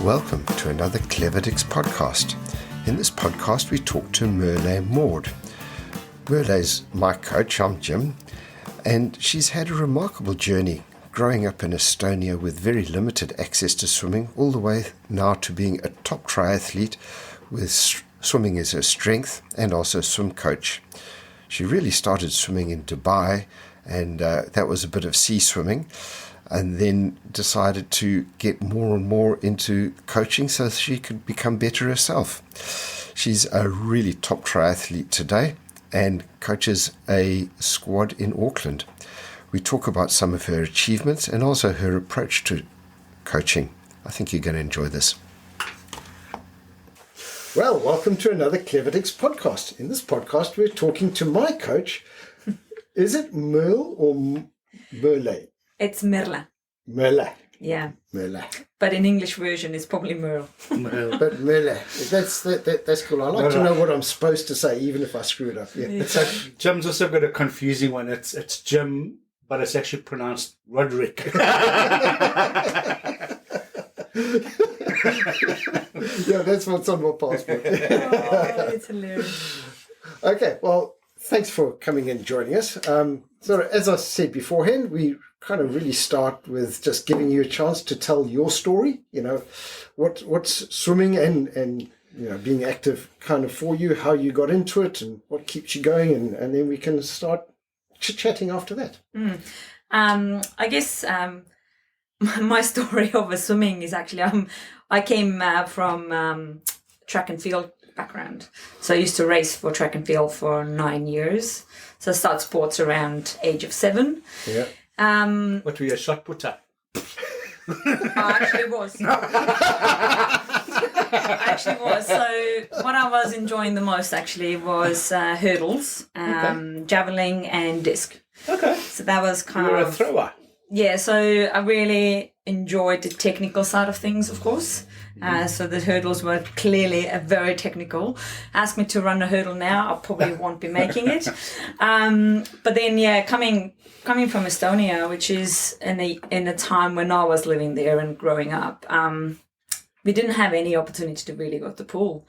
Welcome to another Cleverdix podcast. In this podcast, we talk to Merle Maud. Merle's my coach, I'm Jim, and she's had a remarkable journey growing up in Estonia with very limited access to swimming, all the way now to being a top triathlete with swimming as her strength and also swim coach. She really started swimming in Dubai, and that was a bit of sea swimming, and then decided to get more and more into coaching so she could become better herself. She's a really top triathlete today and coaches a squad in Auckland. We talk about some of her achievements and also her approach to coaching. I think you're going to enjoy this. Well, welcome to another Cleverdix podcast. In this podcast, we're talking to my coach. Is it Merle or Merle? It's Merle. Merle. Yeah. Merle. But in English version, it's probably Merle. But Merle. That's cool. I like to know what I'm supposed to say, even if I screw it up. Yeah. It's like Jim's also got a confusing one. It's Jim, but it's actually pronounced Roderick. Yeah, that's what's on my passport. Oh, it's hilarious. Okay, well, thanks for coming and joining us. So as I said beforehand, we kind of really start with just giving you a chance to tell your story. You know, what's swimming and you know, being active kind of for you, how you got into it, and what keeps you going, and then we can start chit-chatting after that. I guess my story of swimming is actually I came from track and field background. So I used to race for track and field for 9 years. So I started sports around age of 7. Yeah. What were you, a shot putter? I actually was. I actually was. So what I was enjoying the most actually was hurdles, javelin and disc. Okay. So that was kind You were of... a thrower. Yeah, so I really enjoyed the technical side of things, of course. So the hurdles were clearly a very technical. Ask me to run a hurdle now, I probably won't be making it. But then, yeah, coming from Estonia, which is in a time when I was living there and growing up, we didn't have any opportunity to really go to the pool.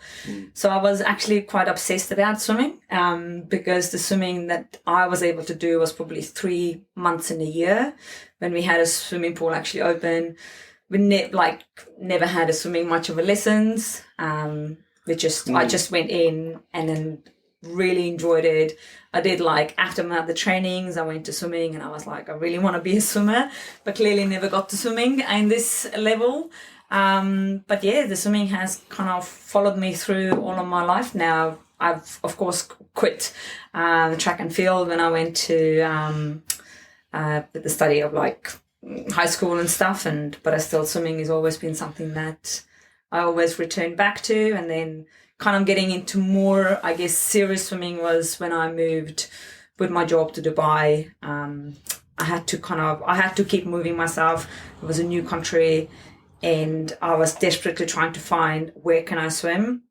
So I was actually quite obsessed about swimming because the swimming that I was able to do was probably 3 months in a year when we had a swimming pool actually open. We never had a swimming much of a lessons. I just went in and then really enjoyed it. I did after the trainings, I went to swimming and I was like, I really want to be a swimmer, but clearly never got to swimming in this level. But yeah, the swimming has kind of followed me through all of my life now. I've, of course, quit the track and field when I went to the study of high school and stuff, but I still, swimming has always been something that I always return back to. And then kind of getting into more, I guess, serious swimming was when I moved with my job to Dubai. I had to keep moving myself. It was a new country, and I was desperately trying to find where can I swim.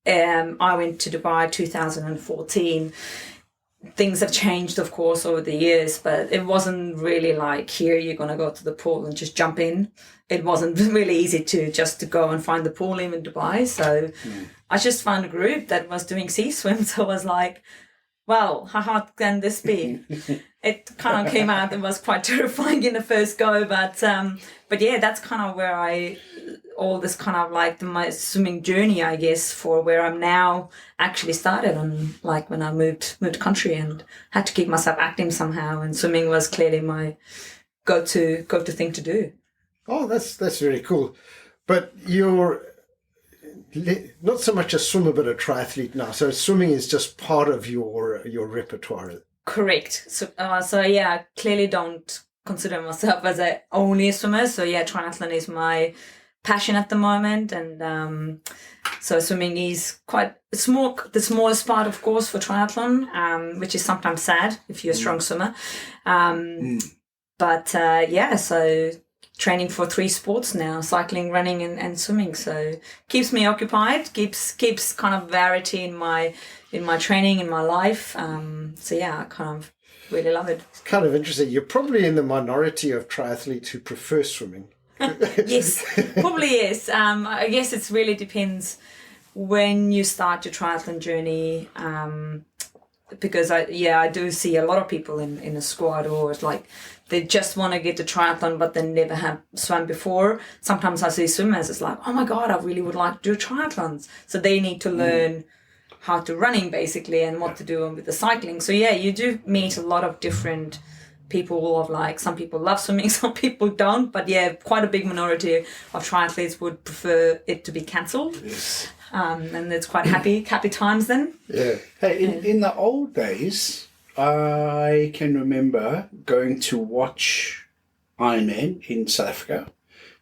I went to Dubai 2014. Things have changed, of course, over the years, but it wasn't really like here you're going to go to the pool and just jump in. It wasn't really easy to go and find the pool in Dubai. So I just found a group that was doing sea swim. So I was like, well, how hard can this be? It kind of came out, it was quite terrifying in the first go, but yeah, that's kind of where all this kind of my swimming journey, I guess, for where I'm now actually started on, when I moved country and had to keep myself active somehow, and swimming was clearly my go-to thing to do. Oh, that's really cool. But you're not so much a swimmer, but a triathlete now. So swimming is just part of your repertoire. Correct. So yeah, I clearly don't consider myself as only a swimmer. So yeah, triathlon is my passion at the moment, and so swimming is quite the smallest part, of course, for triathlon, which is sometimes sad if you're a strong swimmer. But yeah, so training for 3 sports now: cycling, running, and swimming. So keeps me occupied, keeps kind of variety in my training, in my life. So yeah, I kind of really love it. It's kind of interesting. You're probably in the minority of triathletes who prefer swimming. Yes, probably yes. I guess it really depends when you start your triathlon journey. Because I do see a lot of people in a squad, or it's like they just want to get to triathlon but they never have swum before. Sometimes I see swimmers, it's like, oh my god, I really would like to do triathlons. So they need to learn how to running basically and what to do with the cycling. So yeah, you do meet a lot of different people of like, some people love swimming, some people don't, but yeah, quite a big minority of triathletes would prefer it to be cancelled. Yes. And it's quite happy times then. Yeah. Hey, in the old days, I can remember going to watch Ironman in South Africa,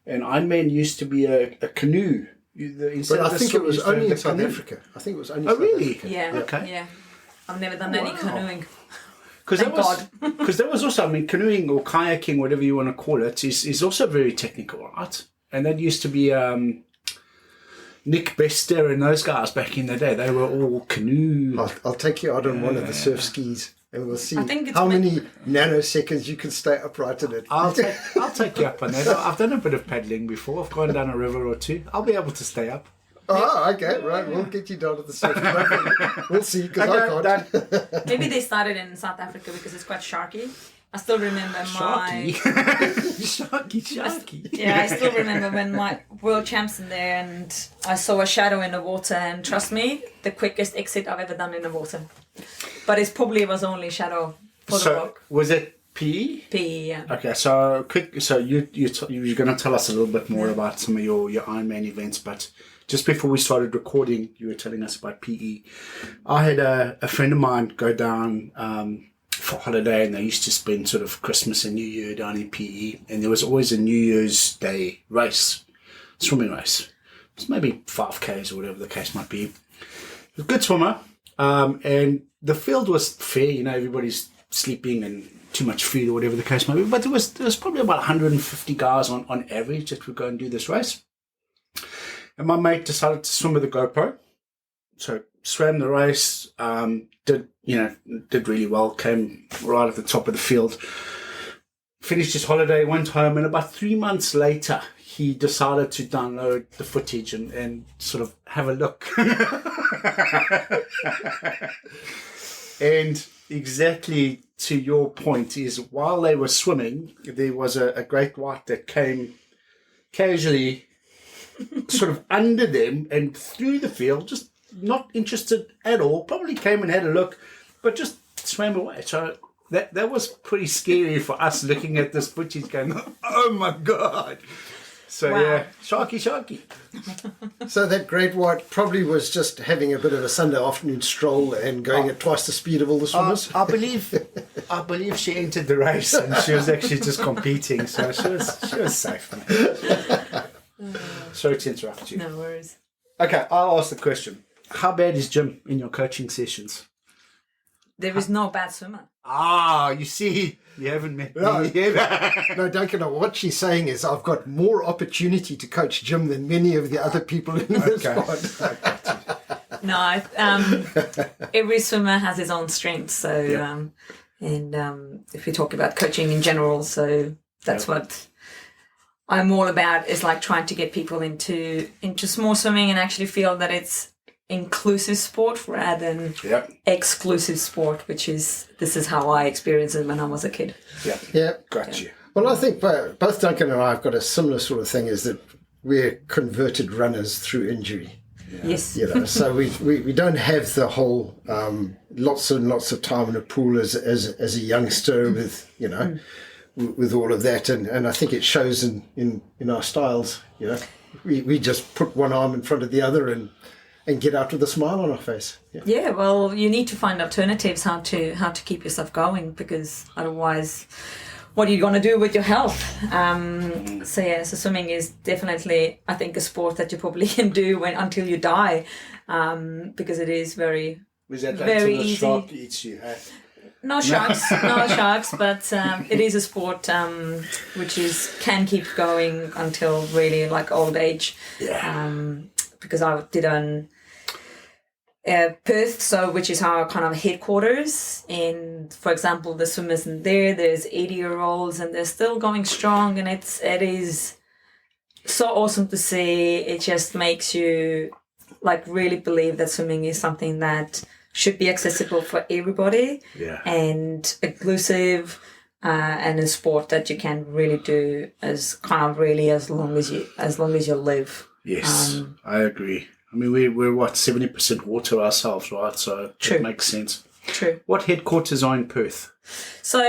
and Ironman used to be a canoe. But I think it was only in South Africa. I think it was only South really? Africa. Yeah. Okay. Yeah. I've never done any canoeing. Because that was also, I mean, canoeing or kayaking, whatever you want to call it, is also very technical, right? And that used to be Nick Bester and those guys back in the day. They were all canoe. I'll take you out on one of the surf skis and we'll see it's how many nanoseconds you can stay upright in it. I'll take you up on that. I've done a bit of paddling before. I've gone down a river or two. I'll be able to stay up. Oh, okay, right. We'll get you down to the surf. We'll see, because I can't. Maybe they started in South Africa because it's quite sharky. I still remember Sharky. Sharky. Yeah, I still remember when my world champs in there and I saw a shadow in the water, and trust me, the quickest exit I've ever done in the water. But it probably was only shadow for the rock. Was it PE? PE, yeah. Okay, so quick. So you're going to tell us a little bit more about some of your Ironman events, but just before we started recording, you were telling us about PE. I had a friend of mine go down for holiday, and they used to spend sort of Christmas and New Year down in PE, and there was always a New Year's Day race, swimming race. It's maybe 5Ks or whatever the case might be. He was a good swimmer, and the field was fair. You know, everybody's sleeping and too much food or whatever the case might be. But there was probably about 150 guys on average that would go and do this race. And my mate decided to swim with a GoPro, so swam the race. Did really well. Came right at the top of the field. Finished his holiday, went home, and about 3 months later, he decided to download the footage and sort of have a look. And exactly to your point is, while they were swimming, there was a great white that came casually sort of under them and through the field, just not interested at all, probably came and had a look, but just swam away. So that was pretty scary for us looking at this footage going, oh my God. So wow. Yeah, sharky. So that great white probably was just having a bit of a Sunday afternoon stroll and going at twice the speed of all the swimmers. I believe she entered the race and she was actually just competing, so she was safe. Sorry to interrupt you. No worries. Okay, I'll ask the question. How bad is Jim in your coaching sessions? There is no bad swimmer. You see, you haven't met me. No, Duncan, what she's saying is I've got more opportunity to coach Jim than many of the other people in this squad. No, every swimmer has his own strengths. So, if we talk about coaching in general, so that's what I'm all about, is like trying to get people into small swimming and actually feel that it's inclusive sport rather than exclusive sport, this is how I experienced it when I was a kid. Yeah. Got you. Well, I think both Duncan and I have got a similar sort of thing, is that we're converted runners through injury. Yes. So we don't have the whole lots and lots of time in a pool as a youngster with, with all of that. And I think it shows in our styles, We just put one arm in front of the other and get out with a smile on our face. Yeah, well, you need to find alternatives how to keep yourself going, because otherwise, what are you going to do with your health? So swimming is definitely, I think, a sport that you probably can do until you die, because it is very, was that very until the easy. shark eats you? Hey? No sharks, but it is a sport which can keep going until really like old age. Because I did on Perth, which is our kind of headquarters. And for example, the swimmers in there's 80-year-olds and they're still going strong, and it is so awesome to see. It just makes you like really believe that swimming is something that should be accessible for everybody and inclusive, and a sport that you can really do as kind of really as long as you live. Yes, I agree. I mean, we're what, 70% water ourselves, right? So it makes sense. True. What headquarters are in Perth? So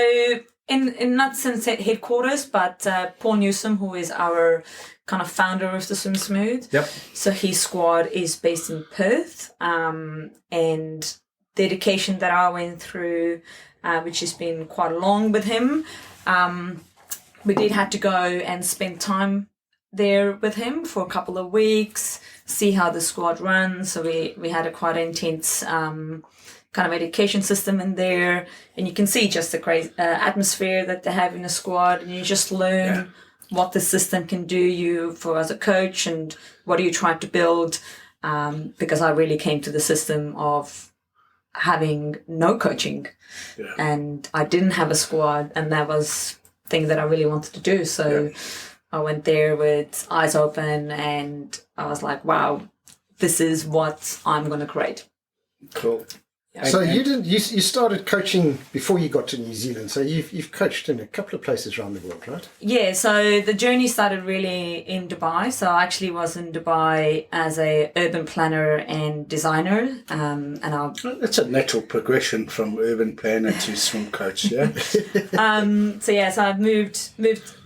in not since headquarters, but Paul Newsom, who is our kind of founder of the Swim Smooth. Yep. So his squad is based in Perth, and the education that I went through, which has been quite long with him, we did have to go and spend time there with him for a couple of weeks, see how the squad runs. So we had a quite intense kind of education system in there, and you can see just the great atmosphere that they have in the squad, and you just learn what the system can do you for as a coach and what are you trying to build, because I really came to the system of having no coaching and I didn't have a squad, and that was the thing that I really wanted to do. So I went there with eyes open, and I was like, wow, this is what I'm going to create. Cool. So you started coaching before you got to New Zealand. So you've coached in a couple of places around the world, right? Yeah. So the journey started really in Dubai. So I actually was in Dubai as a urban planner and designer. That's a natural progression from urban planner to swim coach. Yeah. So I've moved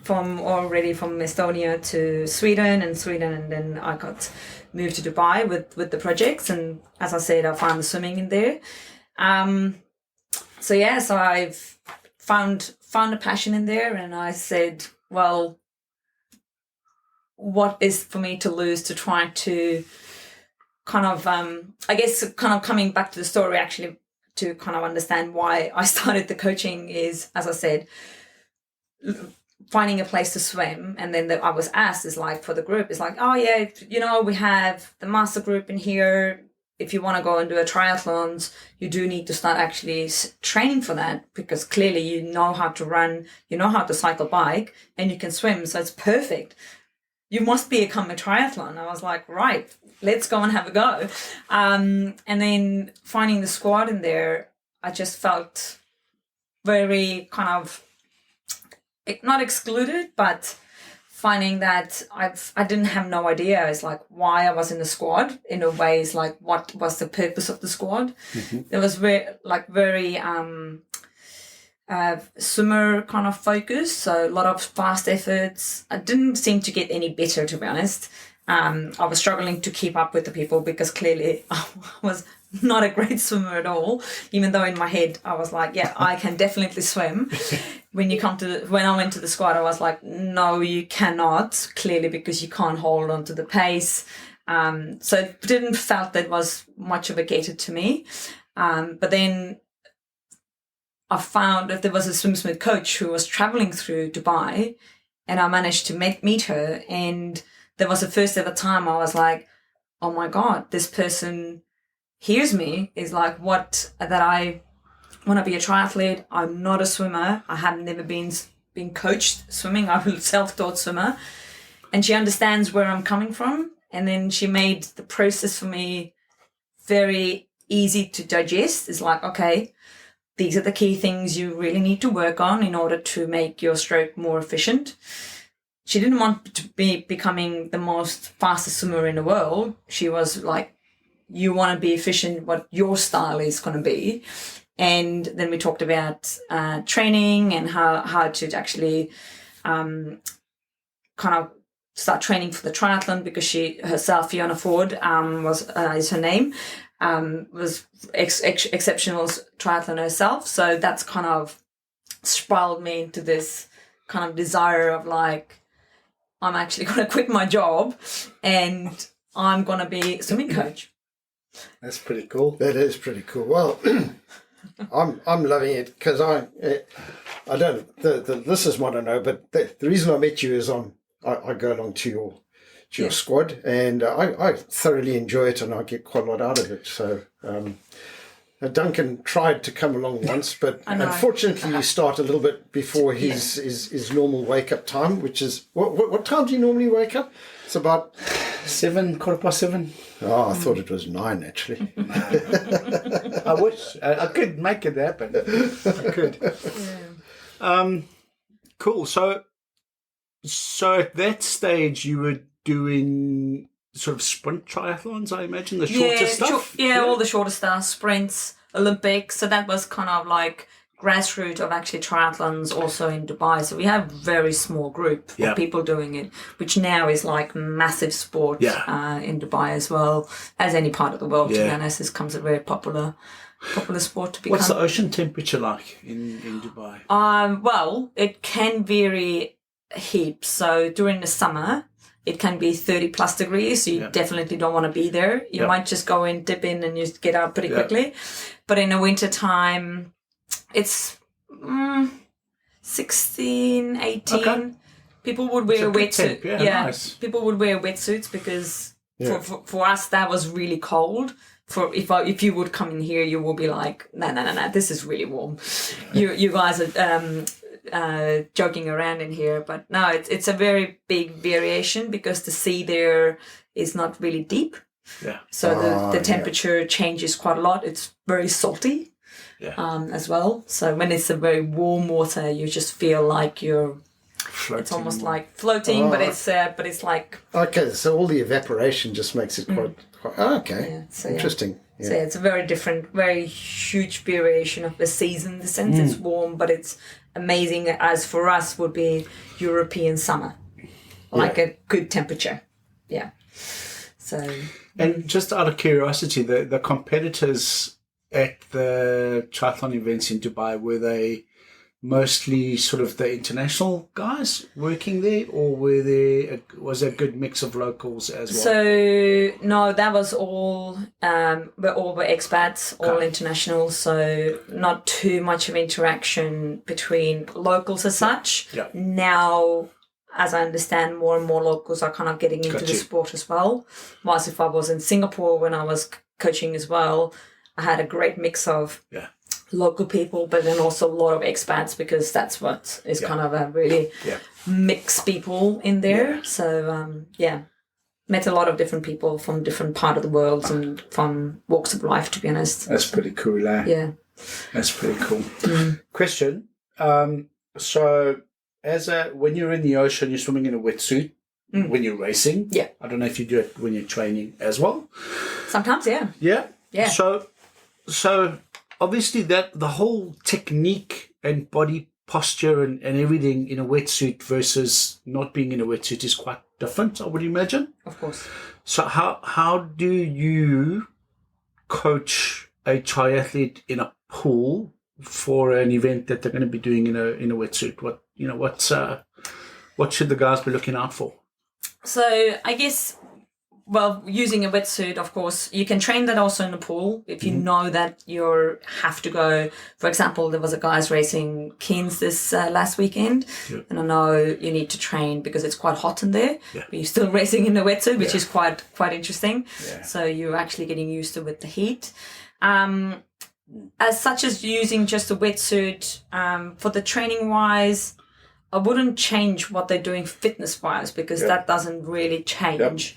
from Estonia to Sweden, and then I got moved to Dubai with the projects, and as I said, I found the swimming in there. So I've found a passion in there, and I said, well, what is for me to lose to try to kind of coming back to the story actually to kind of understand why I started the coaching is, as I said, finding a place to swim. And then I was asked is like, for the group, it's like, oh yeah, we have the master group in here. If you want to go and do a triathlons, you do need to start actually training for that, because clearly you know how to run, you know how to cycle bike, and you can swim. So it's perfect. You must become a triathlon. I was like, right, let's go and have a go. And then finding the squad in there, I just felt very kind of, not excluded, but finding that I didn't have no idea is like why I was in the squad. In a way, is like what was the purpose of the squad. It was very swimmer kind of focus, so a lot of fast efforts. I didn't seem to get any better, to be honest. I was struggling to keep up with the people because clearly I was not a great swimmer at all, even though in my head I was like, yeah, I can definitely swim. When I went to the squad, I was like, no, you cannot, clearly, because you can't hold on to the pace. So it didn't felt that was much of a gator to me. But then I found that there was a Swim Smooth coach who was traveling through Dubai, and I managed to meet her. And there was the first ever time I was like, oh my God, this person hears me, is like that I want to be a triathlete. I'm not a swimmer. I have never been coached swimming. I'm a self-taught swimmer. And she understands where I'm coming from. And then she made the process for me very easy to digest. It's like, okay, these are the key things you really need to work on in order to make your stroke more efficient. She didn't want to be becoming the most fastest swimmer in the world. She was like, you want to be efficient, what your style is going to be. And then we talked about training and how to actually kind of start training for the triathlon, because she herself, Fiona Ford, is her name, was exceptional triathlon herself. So that's kind of spiraled me into this kind of desire of like, I'm actually going to quit my job and I'm going to be a swimming coach. That's pretty cool. That is pretty cool. Well, I'm loving it because I don't. The listeners want to know, but the reason I met you is I go along to your squad, and I thoroughly enjoy it, and I get quite a lot out of it. So Duncan tried to come along once, but I know. unfortunately you start a little bit before his normal wake-up time, which is... What time do you normally wake up? It's about... 7, 7:15. Oh, I thought it was 9, actually. I wish. I could make it happen. I could. Yeah. Cool. So at that stage, you were doing sort of sprint triathlons, I imagine, the shorter stuff? All the shorter stuff, sprints, Olympics. So that was kind of like grassroots of actually triathlons also in Dubai. So we have a very small group of people doing it, which now is like massive sport in Dubai as well, as any part of the world, to be honest. This becomes a very popular sport to become. What's the ocean temperature like in Dubai? Well, it can vary heaps. So during the summer, it can be 30 plus degrees. So you definitely don't want to be there. You might just go in, dip in, and you get out pretty quickly. But in the winter time, it's 16, 18. Okay. People would wear wetsuits. Nice. People would wear wetsuits because for us that was really cold. For if you would come in here, you will be like, no, this is really warm. You guys are joking around in here, but no, it's a very big variation because the sea there is not really deep. Yeah. So the temperature changes quite a lot. It's very salty. As well. So when it's a very warm water, you just feel like you're floating. It's almost like floating, but it's like... Okay, so all the evaporation just makes it quite okay. Yeah, interesting. Yeah. So it's a very different, very huge variation of the season. In the sense it's warm, but it's amazing, as for us would be European summer. Like a good temperature. Yeah. So... And just out of curiosity, the competitors at the triathlon events in Dubai, were they mostly sort of the international guys working there, or was there a good mix of locals as well? So no, that was all were expats, all international. So not too much of interaction between locals as such. Yeah. Now, as I understand, more and more locals are kind of getting into the sport as well. Whilst if I was in Singapore when I was coaching as well, I had a great mix of local people, but then also a lot of expats, because that's what is kind of a really mixed people in there. So, met a lot of different people from different part of the world and from walks of life, to be honest. That's pretty cool, eh? Yeah. That's pretty cool. Question. So, when you're in the ocean, you're swimming in a wetsuit when you're racing. Yeah. I don't know if you do it when you're training as well. Sometimes, yeah. Yeah? Yeah. So obviously the whole technique and body posture and everything in a wetsuit versus not being in a wetsuit is quite different, I would imagine. Of course. So how do you coach a triathlete in a pool for an event that they're going to be doing in a wetsuit? What should the guys be looking out for? So I guess, well, using a wetsuit, of course, you can train that also in the pool if you know that you have to go. For example, there was a guys racing Cairns this last weekend, and I know you need to train because it's quite hot in there, but you're still racing in a wetsuit, which is quite interesting. Yeah. So you're actually getting used to with the heat. As such as using just a wetsuit, for the training wise, I wouldn't change what they're doing fitness wise because that doesn't really change.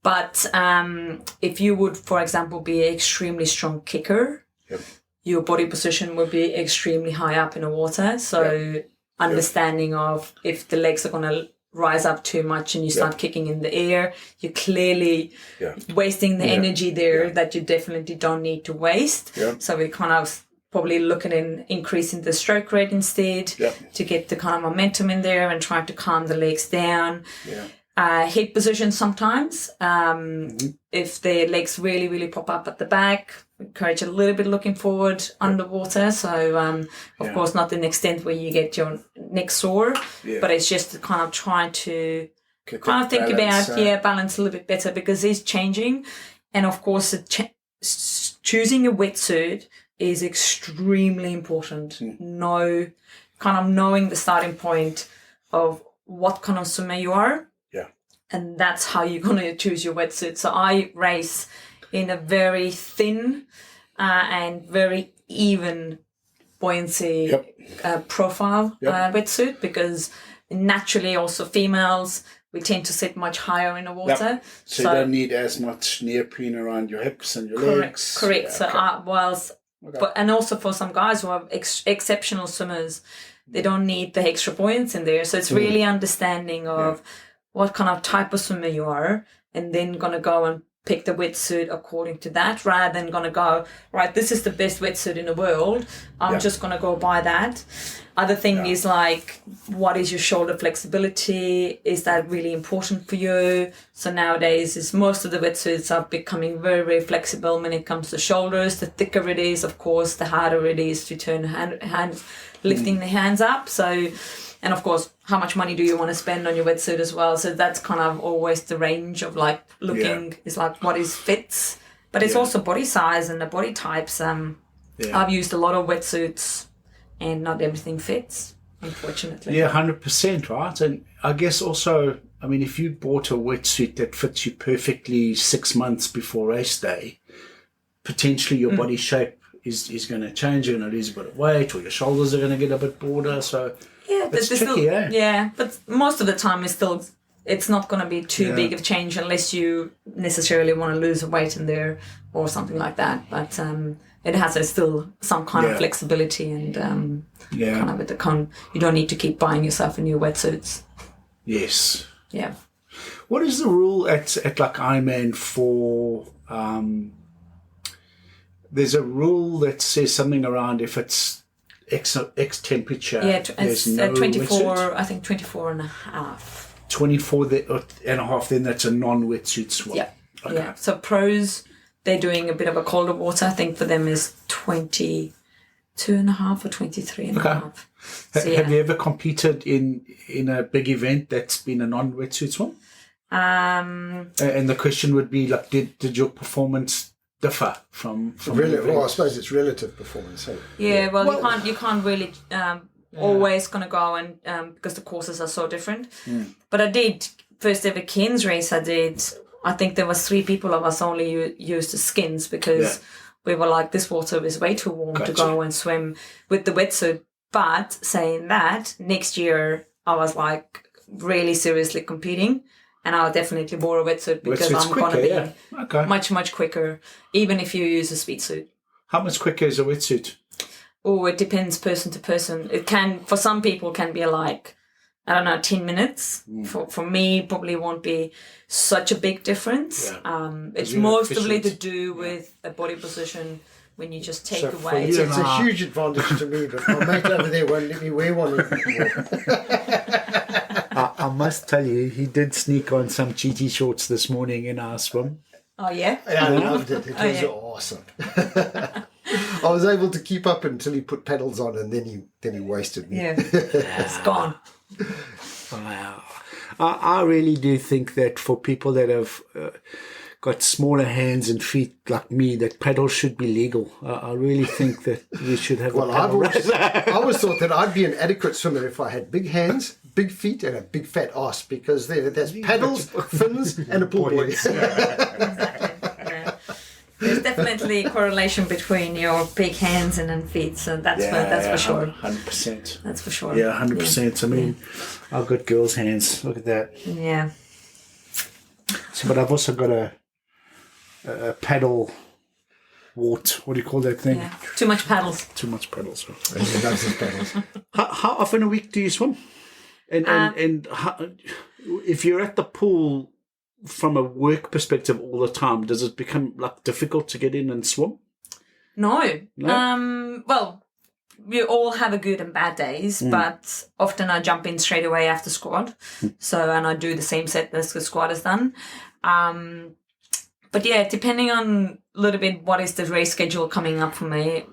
But if you would, for example, be an extremely strong kicker, your body position would be extremely high up in the water. So understanding of if the legs are going to rise up too much and you start kicking in the air, you're clearly wasting the energy there that you definitely don't need to waste. So we're kind of probably looking in increasing the stroke rate instead to get the kind of momentum in there and trying to calm the legs down. Head position sometimes. If the legs really, really pop up at the back, encourage a little bit looking forward underwater. So, of course, not to an extent where you get your neck sore, but it's just kind of trying to kind of think about, balance a little bit better because it's changing. And, of course, choosing a wetsuit is extremely important. Kind of knowing the starting point of what kind of swimmer you are. And that's how you're going to choose your wetsuit. So I race in a very thin and very even buoyancy profile wetsuit, because naturally also females, we tend to sit much higher in the water. So you don't need as much neoprene around your hips and your legs. Correct. But and also for some guys who are exceptional swimmers, they don't need the extra buoyancy in there. So it's really understanding of what kind of type of swimmer you are, and then going to go and pick the wetsuit according to that, rather than going to go, right, this is the best wetsuit in the world, I'm just going to go buy that. Other thing is like, what is your shoulder flexibility? Is that really important for you? So nowadays, most of the wetsuits are becoming very, very flexible when it comes to shoulders. The thicker it is, of course, the harder it is to turn hands, lifting the hands up. So, and of course, how much money do you want to spend on your wetsuit as well? So that's kind of always the range of like looking, is like what is fits. But it's also body size and the body types. I've used a lot of wetsuits and not everything fits, unfortunately. Yeah, 100%, right? And I guess also, I mean, if you bought a wetsuit that fits you perfectly 6 months before race day, potentially your body shape is going to change. You're going to lose a bit of weight, or your shoulders are going to get a bit broader. So it's tricky, Yeah, but most of the time it's not going to be too big of change unless you necessarily want to lose weight in there or something like that. But it has still some kind of flexibility and kind of you don't need to keep buying yourself a new wetsuits. Yes. Yeah. What is the rule at like Ironman for? There's a rule that says something around if it's X temperature. Yeah, it's no 24. wetsuit. I think 24 and a half. 24 and a half. Then that's a non-wetsuit swim. Yeah. Okay. Yeah. So pros, they're doing a bit of a colder water. I think for them is 22 and a half or 23 and a half. So, Have you ever competed in a big event that's been a non-wetsuit swim? And the question would be like, did your performance differ from Well, I suppose it's relative performance. Hey? Yeah, well, you can't really always going to go and because the courses are so different. But I did first ever Cairns race. I think there was 3 people of us only used the skins because we were like, this water is way too warm to go and swim with the wetsuit. But saying that, next year I was like really seriously competing, and I definitely wore a wetsuit because I'm going to be much, much quicker, even if you use a speed suit. How much quicker is a wetsuit? Oh, it depends person to person. It can, for some people, can be like, I don't know, 10 minutes. For me, probably won't be such a big difference. It's mostly to do with the body position when you just take away. It's a huge advantage to me, but my mate over there won't let me wear one anymore. I must tell you, he did sneak on some GT shorts this morning in our swim. Oh, yeah? I loved it. It was awesome. I was able to keep up until he put pedals on, and then he wasted me. Yeah, it's gone. Wow. I really do think that for people that have got smaller hands and feet like me, that paddles should be legal. I really think that we should have a paddle. I always thought that I'd be an adequate swimmer if I had big hands, big feet, and a big fat ass, because there's paddles, fins, and a pool boy. Exactly. There's definitely a correlation between your big hands and then feet, so that's for sure. 100%. That's for sure. Yeah, 100%. I mean, I've got girls' hands. Look at that. Yeah. So, but I've also got a paddle wart. What do you call that thing? Yeah. Too much paddles. Too much paddles. Paddles. How often a week do you swim? And how, if you're at the pool from a work perspective all the time, does it become like difficult to get in and swim? No. Well, we all have a good and bad days, but often I jump in straight away after squad. And I do the same set as the squad has done. But yeah, depending on a little bit what is the race schedule coming up for me,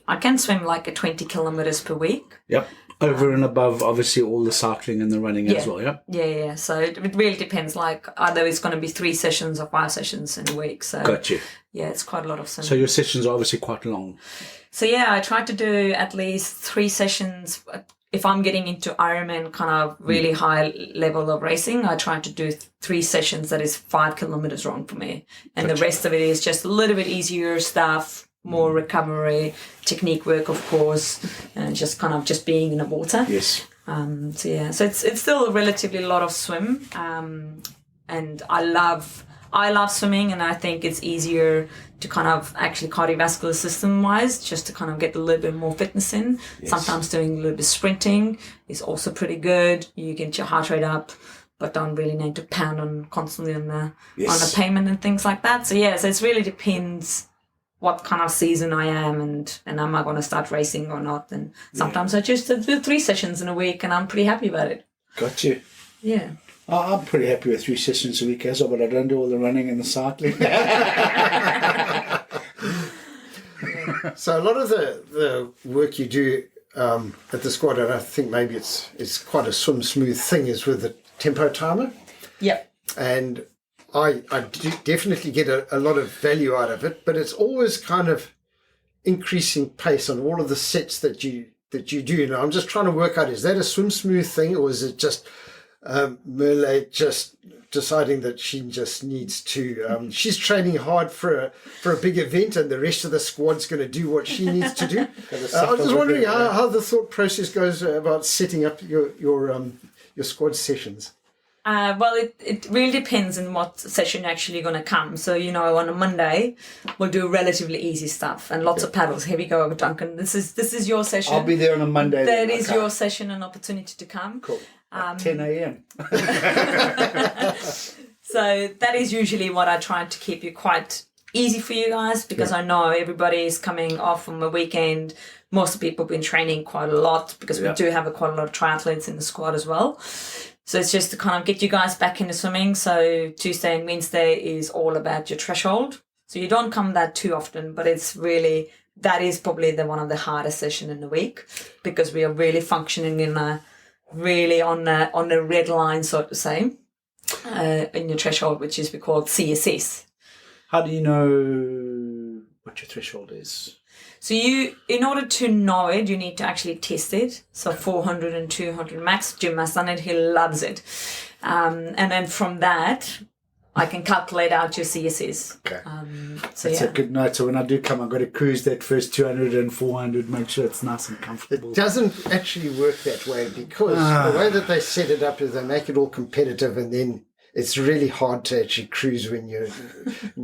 I can swim like a 20 kilometers per week. Yep. Over and above, obviously, all the cycling and the running as well, yeah? Yeah. So it really depends. Like, either it's going to be 3 sessions or 5 sessions in a week. So got you. Yeah, it's quite a lot of swimming. So your sessions are obviously quite long. So yeah, I try to do at least 3 sessions. If I'm getting into Ironman kind of really high level of racing, I try to do 3 sessions that is 5 kilometers long for me. And the rest of it is just a little bit easier stuff, more recovery, technique work, of course, and just kind of just being in the water. Yes. So it's still a relatively lot of swim, and I love swimming, and I think it's easier to kind of actually cardiovascular system wise, just to kind of get a little bit more fitness in. Yes. Sometimes doing a little bit of sprinting is also pretty good. You get your heart rate up, but don't really need to pound on constantly on the pavement and things like that. So so it really depends what kind of season I am and am I going to start racing or not. And sometimes I just do 3 sessions in a week and I'm pretty happy about it. Got you. Yeah. I'm pretty happy with 3 sessions a week as well, but I don't do all the running and the cycling. So a lot of the work you do at the squad, and I think maybe it's quite a Swim Smooth thing, is with the tempo timer. Yep. And I do definitely get a lot of value out of it, but it's always kind of increasing pace on all of the sets that you do. Now I'm just trying to work out, is that a Swim Smooth thing, or is it just Merle just deciding that she just needs to she's training hard for a big event and the rest of the squad's going to do what she needs to do? I was just wondering how the thought process goes about setting up your squad sessions. Well, it really depends on what session you're actually going to come. So, on a Monday, we'll do relatively easy stuff and lots of paddles. Here we go, Duncan. This is your session. I'll be there on a Monday. That is your session and opportunity to come. Cool. 10 a.m. So that is usually what I try to keep you quite easy for you guys, because I know everybody is coming off from a weekend. Most people have been training quite a lot, because we do have quite a lot of triathletes in the squad as well. So it's just to kind of get you guys back into swimming. So Tuesday and Wednesday is all about your threshold. So you don't come that too often, but that is probably one of the hardest sessions in the week, because we are really functioning in on the red line, so to say, in your threshold, which is we call CSS. How do you know what your threshold is? So in order to know it, you need to actually test it. So 400 and 200 max. Jim has done it. He loves it. And then from that, I can calculate out your CSS. Okay. That's a good note. So when I do come, I've got to cruise that first 200 and 400, make sure it's nice and comfortable. It doesn't actually work that way, because the way that they set it up is they make it all competitive, and then it's really hard to actually cruise when you're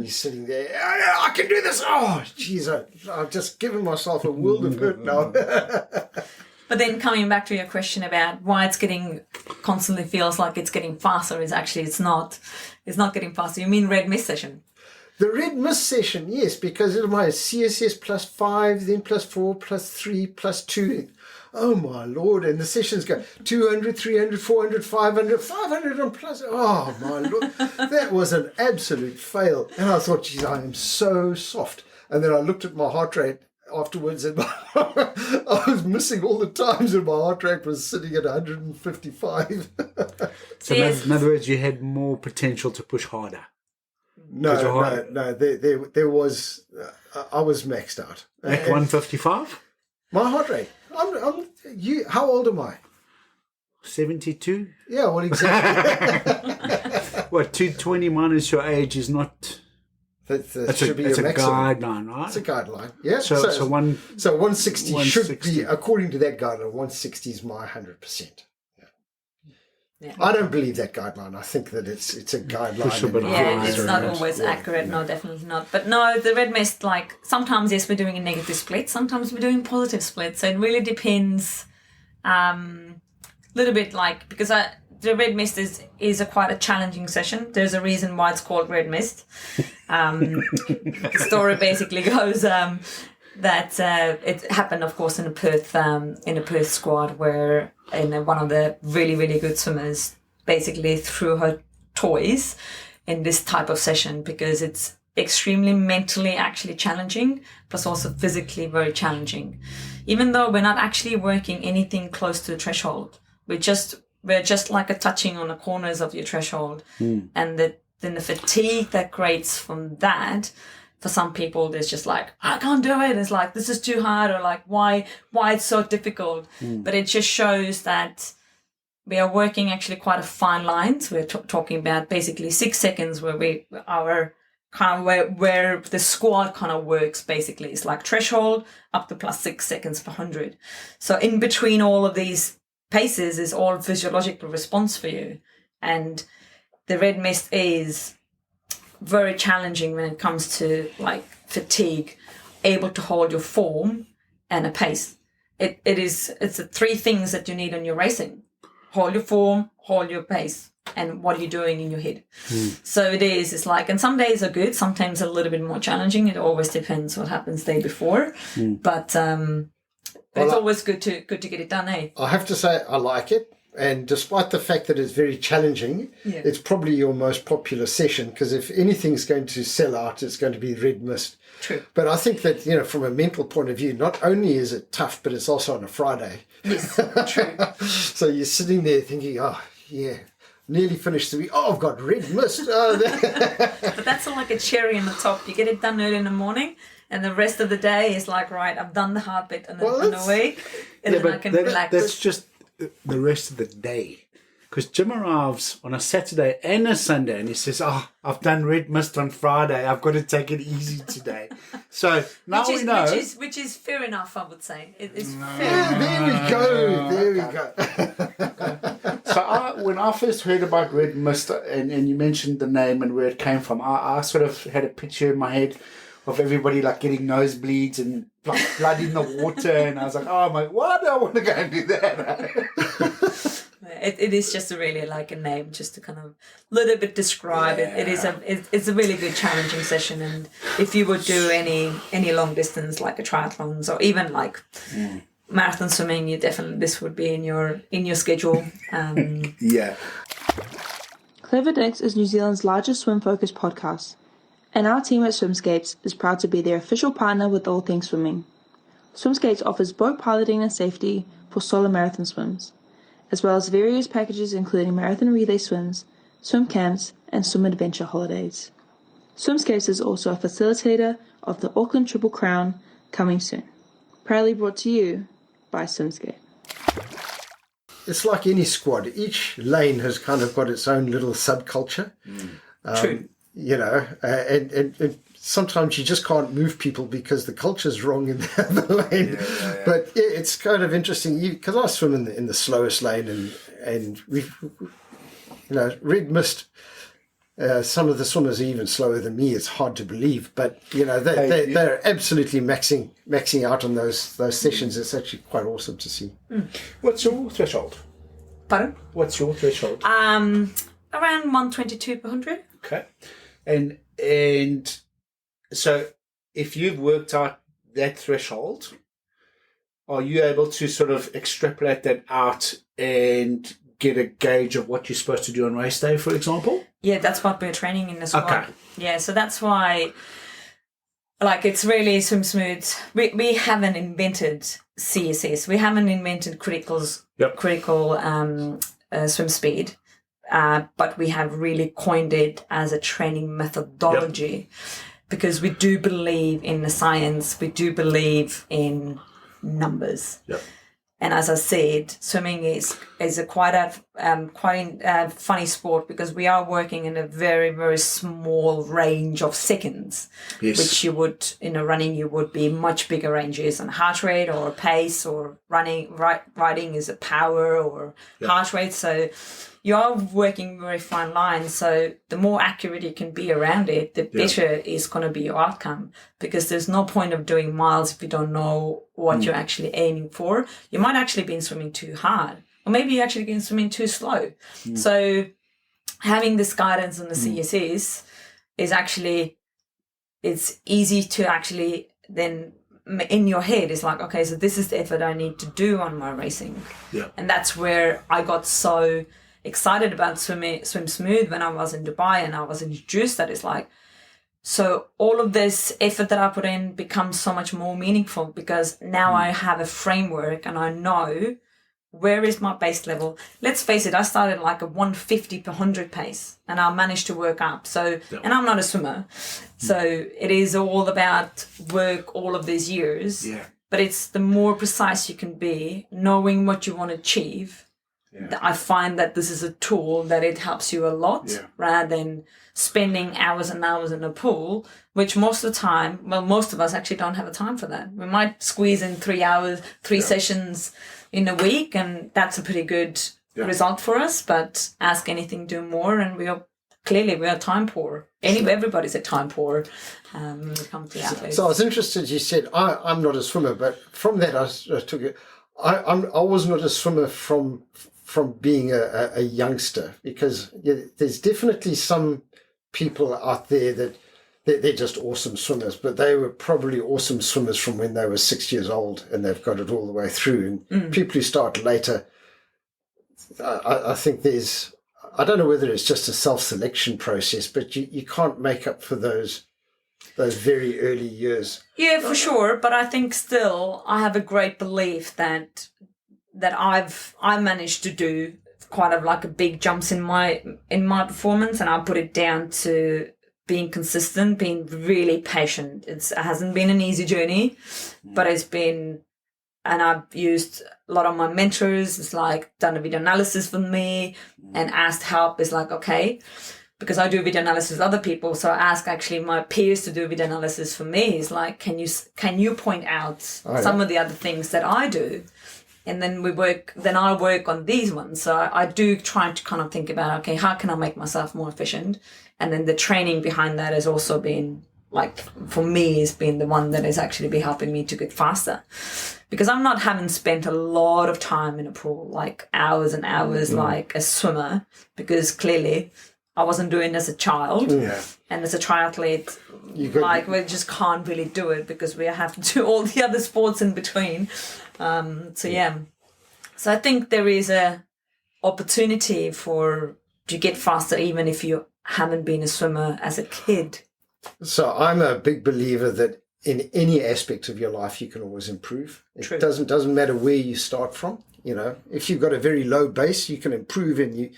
sitting there. I can do this. Oh, geez, I've just given myself a world of hurt now. But then coming back to your question about why it's constantly feels like it's getting faster, is actually it's not getting faster. You mean red mist session? The red mist session, yes, because it's my CSS +5, then +4, +3, +2. Oh my Lord. And the sessions go 200, 300, 400, 500, 500 and plus. Oh my Lord. That was an absolute fail. And I thought, geez, I am so soft. And then I looked at my heart rate afterwards, and I was missing all the times when my heart rate was sitting at 155. So in other words, you had more potential to push harder. No. There was, I was maxed out. At 155? My heart rate. How old am I? 72? Yeah, well, exactly. What, 220 minus your age is not... That's a guideline, right? It's a guideline, yeah. So 160 should be, according to that guideline, 160 is my 100%. Yeah. I don't believe that guideline. I think that it's a guideline. It's not always accurate. No, definitely not. But no, the red mist, sometimes, yes, we're doing a negative split. Sometimes we're doing positive split. So it really depends a little bit, because the red mist is quite a challenging session. There's a reason why it's called red mist. The story basically goes that it happened, of course, in a Perth squad, where one of the really, really good swimmers basically threw her toys in this type of session, because it's extremely mentally actually challenging, plus also physically very challenging. Even though we're not actually working anything close to the threshold, we're just like a touching on the corners of your threshold, and then the fatigue that creates from that. For some people, there's just I can't do it. It's this is too hard, or why it's so difficult. But it just shows that we are working actually quite a fine line. So we're talking about basically 6 seconds where our kind of where the squat kind of works basically. It's like threshold up to plus 6 seconds per 100. So in between all of these paces is all physiological response for you. And the red mist is very challenging when it comes to like fatigue, able to hold your form and a pace. It's the three things that you need on your racing. Hold your form, hold your pace, and what are you doing in your head. So it's like, and some days are good, sometimes a little bit more challenging. It always depends what happens the day before. But it's always good to get it done, eh? I have to say I like it. And despite the fact that it's very challenging, it's probably your most popular session, because if anything's going to sell out, it's going to be red mist. True. But I think that, from a mental point of view, not only is it tough, but it's also on a Friday. Yes, true. So you're sitting there thinking, oh, yeah, nearly finished the week. Oh, I've got red mist. But that's like a cherry on the top. You get it done early in the morning, and the rest of the day is like, right, I've done the hard bit in a week, and then I can relax. That's just the rest of the day. Because Jim arrives on a Saturday and a Sunday and he says, I've done red mist on Friday, I've got to take it easy today. So now we know. Which is fair enough, I would say. It is fair. Yeah, there we go. So when I first heard about red mist and you mentioned the name and where it came from, I sort of had a picture in my head of everybody like getting nosebleeds and blood in the water, and I was like, why do I want to go and do that? It is just really like a name, just to kind of little bit describe it. It's a really good challenging session, and if you would do any long distance like a triathlons or even like marathon swimming, this would be in your schedule. Yeah. Clever Dicks is New Zealand's largest swim-focused podcast, and our team at Swimskates is proud to be their official partner with all things swimming. Swimskates offers boat piloting and safety for solo marathon swims, as well as various packages including marathon relay swims, swim camps, and swim adventure holidays. Swimskates is also a facilitator of the Auckland Triple Crown, coming soon. Proudly brought to you by Swimskate. It's like any squad. Each lane has kind of got its own little subculture. True. And sometimes you just can't move people because the culture's wrong in the other lane. But it's kind of interesting because I swim in the slowest lane, and we've, red mist. Some of the swimmers are even slower than me. It's hard to believe, but they're absolutely maxing out on those sessions. It's actually quite awesome to see. What's your threshold? Pardon? What's your threshold? Around 122 per 100. Okay. And so if you've worked out that threshold, are you able to sort of extrapolate that out and get a gauge of what you're supposed to do on race day, for example? Yeah, that's what we're training in the squad. Okay. Yeah, so that's why, it's really Swim Smooth. We haven't invented CSS. We haven't invented critical swim speed. But we have really coined it as a training methodology because we do believe in the science, we do believe in numbers. And as I said, swimming is a quite a funny sport because we are working in a very, very small range of seconds, which you would, running, you would be much bigger ranges on heart rate or pace, or riding is a power or heart rate. So you are working very fine lines. So the more accurate you can be around it, the better is going to be your outcome, because there's no point of doing miles if you don't know what you're actually aiming for. You might actually be swimming too hard, or maybe you're actually been swimming too slow. So having this guidance on the CSS is actually, it's easy to actually then in your head is like, okay, so this is the effort I need to do on my racing. And that's where I got so excited about Swim Smooth when I was in Dubai and I was introduced that it's like, so all of this effort that I put in becomes so much more meaningful because now I have a framework and I know where is my base level. Let's face it, I started like a 150 per 100 pace and I managed to work up. So, and I'm not a swimmer. So it is all about work all of these years. But it's the more precise you can be, knowing what you want to achieve, I find that this is a tool that it helps you a lot rather than spending hours and hours in a pool, which most of the time, most of us actually don't have the time for that. We might squeeze in 3 hours, 3 sessions in a week, and that's a pretty good result for us. But ask anything, do more, and we are time poor. Everybody's a time poor when it comes to athletes. So I was interested, you said, I'm not a swimmer, but from that I took it, I was not a swimmer from being a youngster, because there's definitely some people out there that they're just awesome swimmers, but they were probably awesome swimmers from when they were 6 years old, and they've got it all the way through. And people who start later, I think I don't know whether it's just a self-selection process, but you can't make up for those very early years. Yeah, for sure. But I think still I have a great belief that I managed to do quite a big jumps in my performance, and I put it down to being consistent, being really patient. It hasn't been an easy journey, but it's been, and I've used a lot of my mentors. It's done a video analysis for me and asked help. It's okay, because I do video analysis with other people, so I ask actually my peers to do video analysis for me. It's can you point out some of the other things that I do? And then I work on these ones. So I do try to kind of think about, okay, how can I make myself more efficient? And then the training behind that has also been, for me, has been the one that has actually been helping me to get faster. Because I'm not having spent a lot of time in a pool, hours and hours, like a swimmer, because clearly I wasn't doing it as a child. Yeah. And as a triathlete, we just can't really do it because we have to do all the other sports in between. So I think there is a opportunity to get faster, even if you haven't been a swimmer as a kid. So I'm a big believer that in any aspect of your life, you can always improve. It doesn't matter where you start from. If you've got a very low base, you can improve, and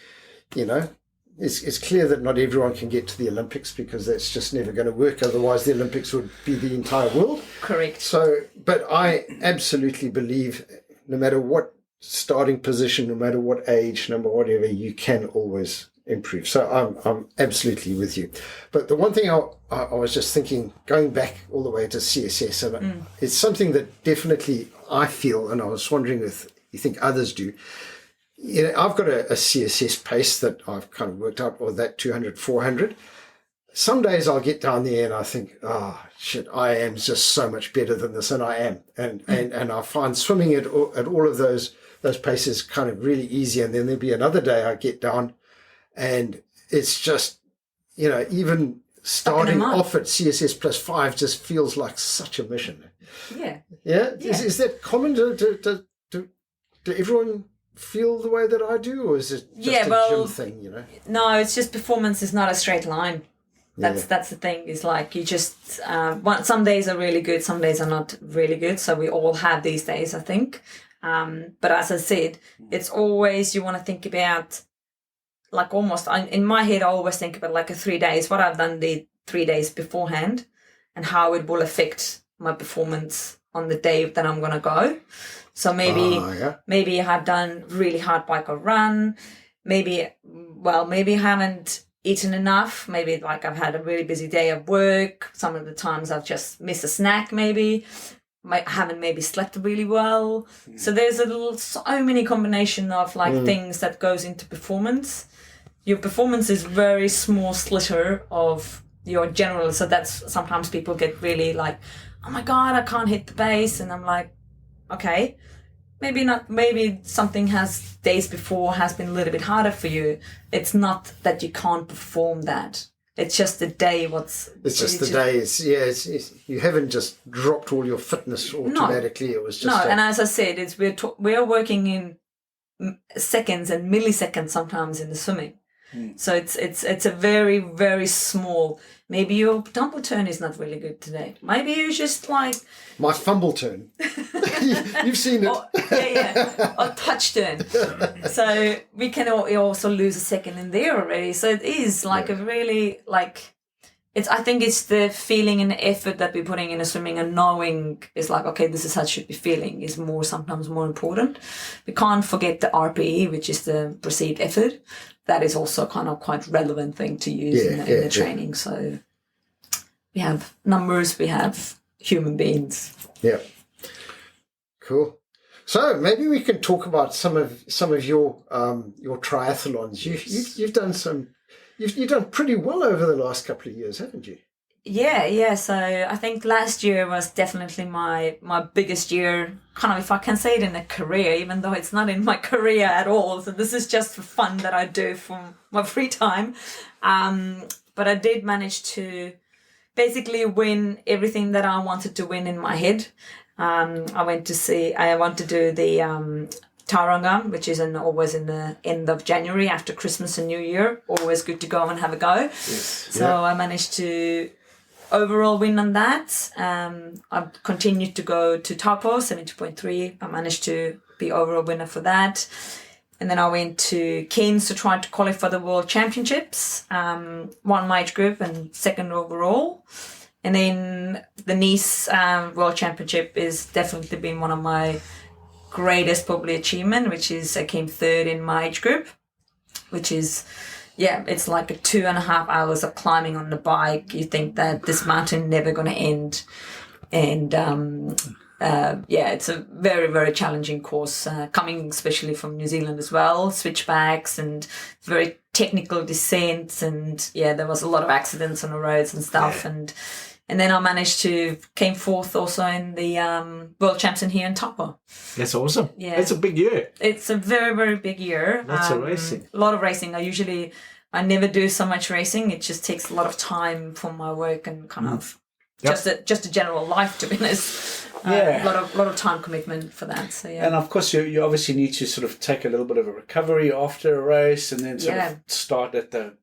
it's clear that not everyone can get to the Olympics, because that's just never going to work. Otherwise, the Olympics would be the entire world. Correct. So, but I absolutely believe, no matter what starting position, no matter what age, no matter whatever, you can always improve. So I'm absolutely with you. But the one thing I was just thinking, going back all the way to CSS, and it's something that definitely I feel, and I was wondering if you think others do. I've got a CSS pace that I've kind of worked out, or that 200, 400. Some days I'll get down there and I think, shit, I am just so much better than this, and I am. And I find swimming at all of those paces kind of really easy. And then there'll be another day I get down and it's just, even starting off at CSS +5 just feels like such a mission. Yeah. Yeah? Is that common to everyone feel the way that I do, or is it just a gym thing, No, it's just performance is not a straight line. That's the thing. It's you just some days are really good, some days are not really good. So we all have these days, I think. But as I said, it's always, you want to think about almost in my head, I always think about a 3 days, what I've done the 3 days beforehand, and how it will affect my performance on the day that I'm going to go. So maybe I've done really hard bike or run. Maybe I haven't eaten enough. Maybe I've had a really busy day at work. Some of the times I've just missed a snack. Maybe I haven't maybe slept really well. So there's so many combination of things that goes into performance. Your performance is very small slitter of your general. So that's sometimes people get really oh my God, I can't hit the base. And I'm okay, maybe not. Maybe something days before has been a little bit harder for you. It's not that you can't perform that. It's just the day. You haven't just dropped all your fitness automatically. No, it was just and as I said, we are working in seconds and milliseconds sometimes in the swimming. So it's a very, very small. Maybe your tumble turn is not really good today. Maybe you just my fumble turn. You've seen it. Or touch turn. So we can also lose a second in there already. So it is a really I think it's the feeling and the effort that we're putting into swimming, and knowing is like, okay, this is how it should be feeling is sometimes more important. We can't forget the RPE, which is the perceived effort. That is also kind of quite relevant thing to use in the training. So we have numbers, we have human beings. Yeah. Cool. So maybe we can talk about some of your triathlons. You've done some. You've done pretty well over the last couple of years, haven't you? Yeah. So I think last year was definitely my biggest year, kind of, if I can say it, in a career, even though it's not in my career at all. So this is just for fun that I do for my free time. But I did manage to basically win everything that I wanted to win in my head. I want to do the Tauranga, which is always in the end of January after Christmas and New Year. Always good to go and have a go. Yes. So I managed to overall win on that. I've continued to go to Taupo, 70.3. I managed to be overall winner for that. And then I went to Cairns to try to qualify for the World Championships. Won my age group and second overall. And then the Nice World Championship is definitely been one of my greatest probably achievement, which is I came third in my age group, which is, it's like a 2.5 hours of climbing on the bike. You think that this mountain never going to end. And it's a very, very challenging course, coming especially from New Zealand as well, switchbacks and very technical descents. And there was a lot of accidents on the roads and stuff. Yeah. And then I managed to came fourth also in the World Champion here in Taupo. That's awesome. Yeah. It's a big year. It's a very, very big year. Lots of racing. A lot of racing. I never do so much racing. It just takes a lot of time from my work and kind of just a general life, to be honest. A lot of time commitment for that. So And of course, you obviously need to sort of take a little bit of a recovery after a race, and then sort of start at the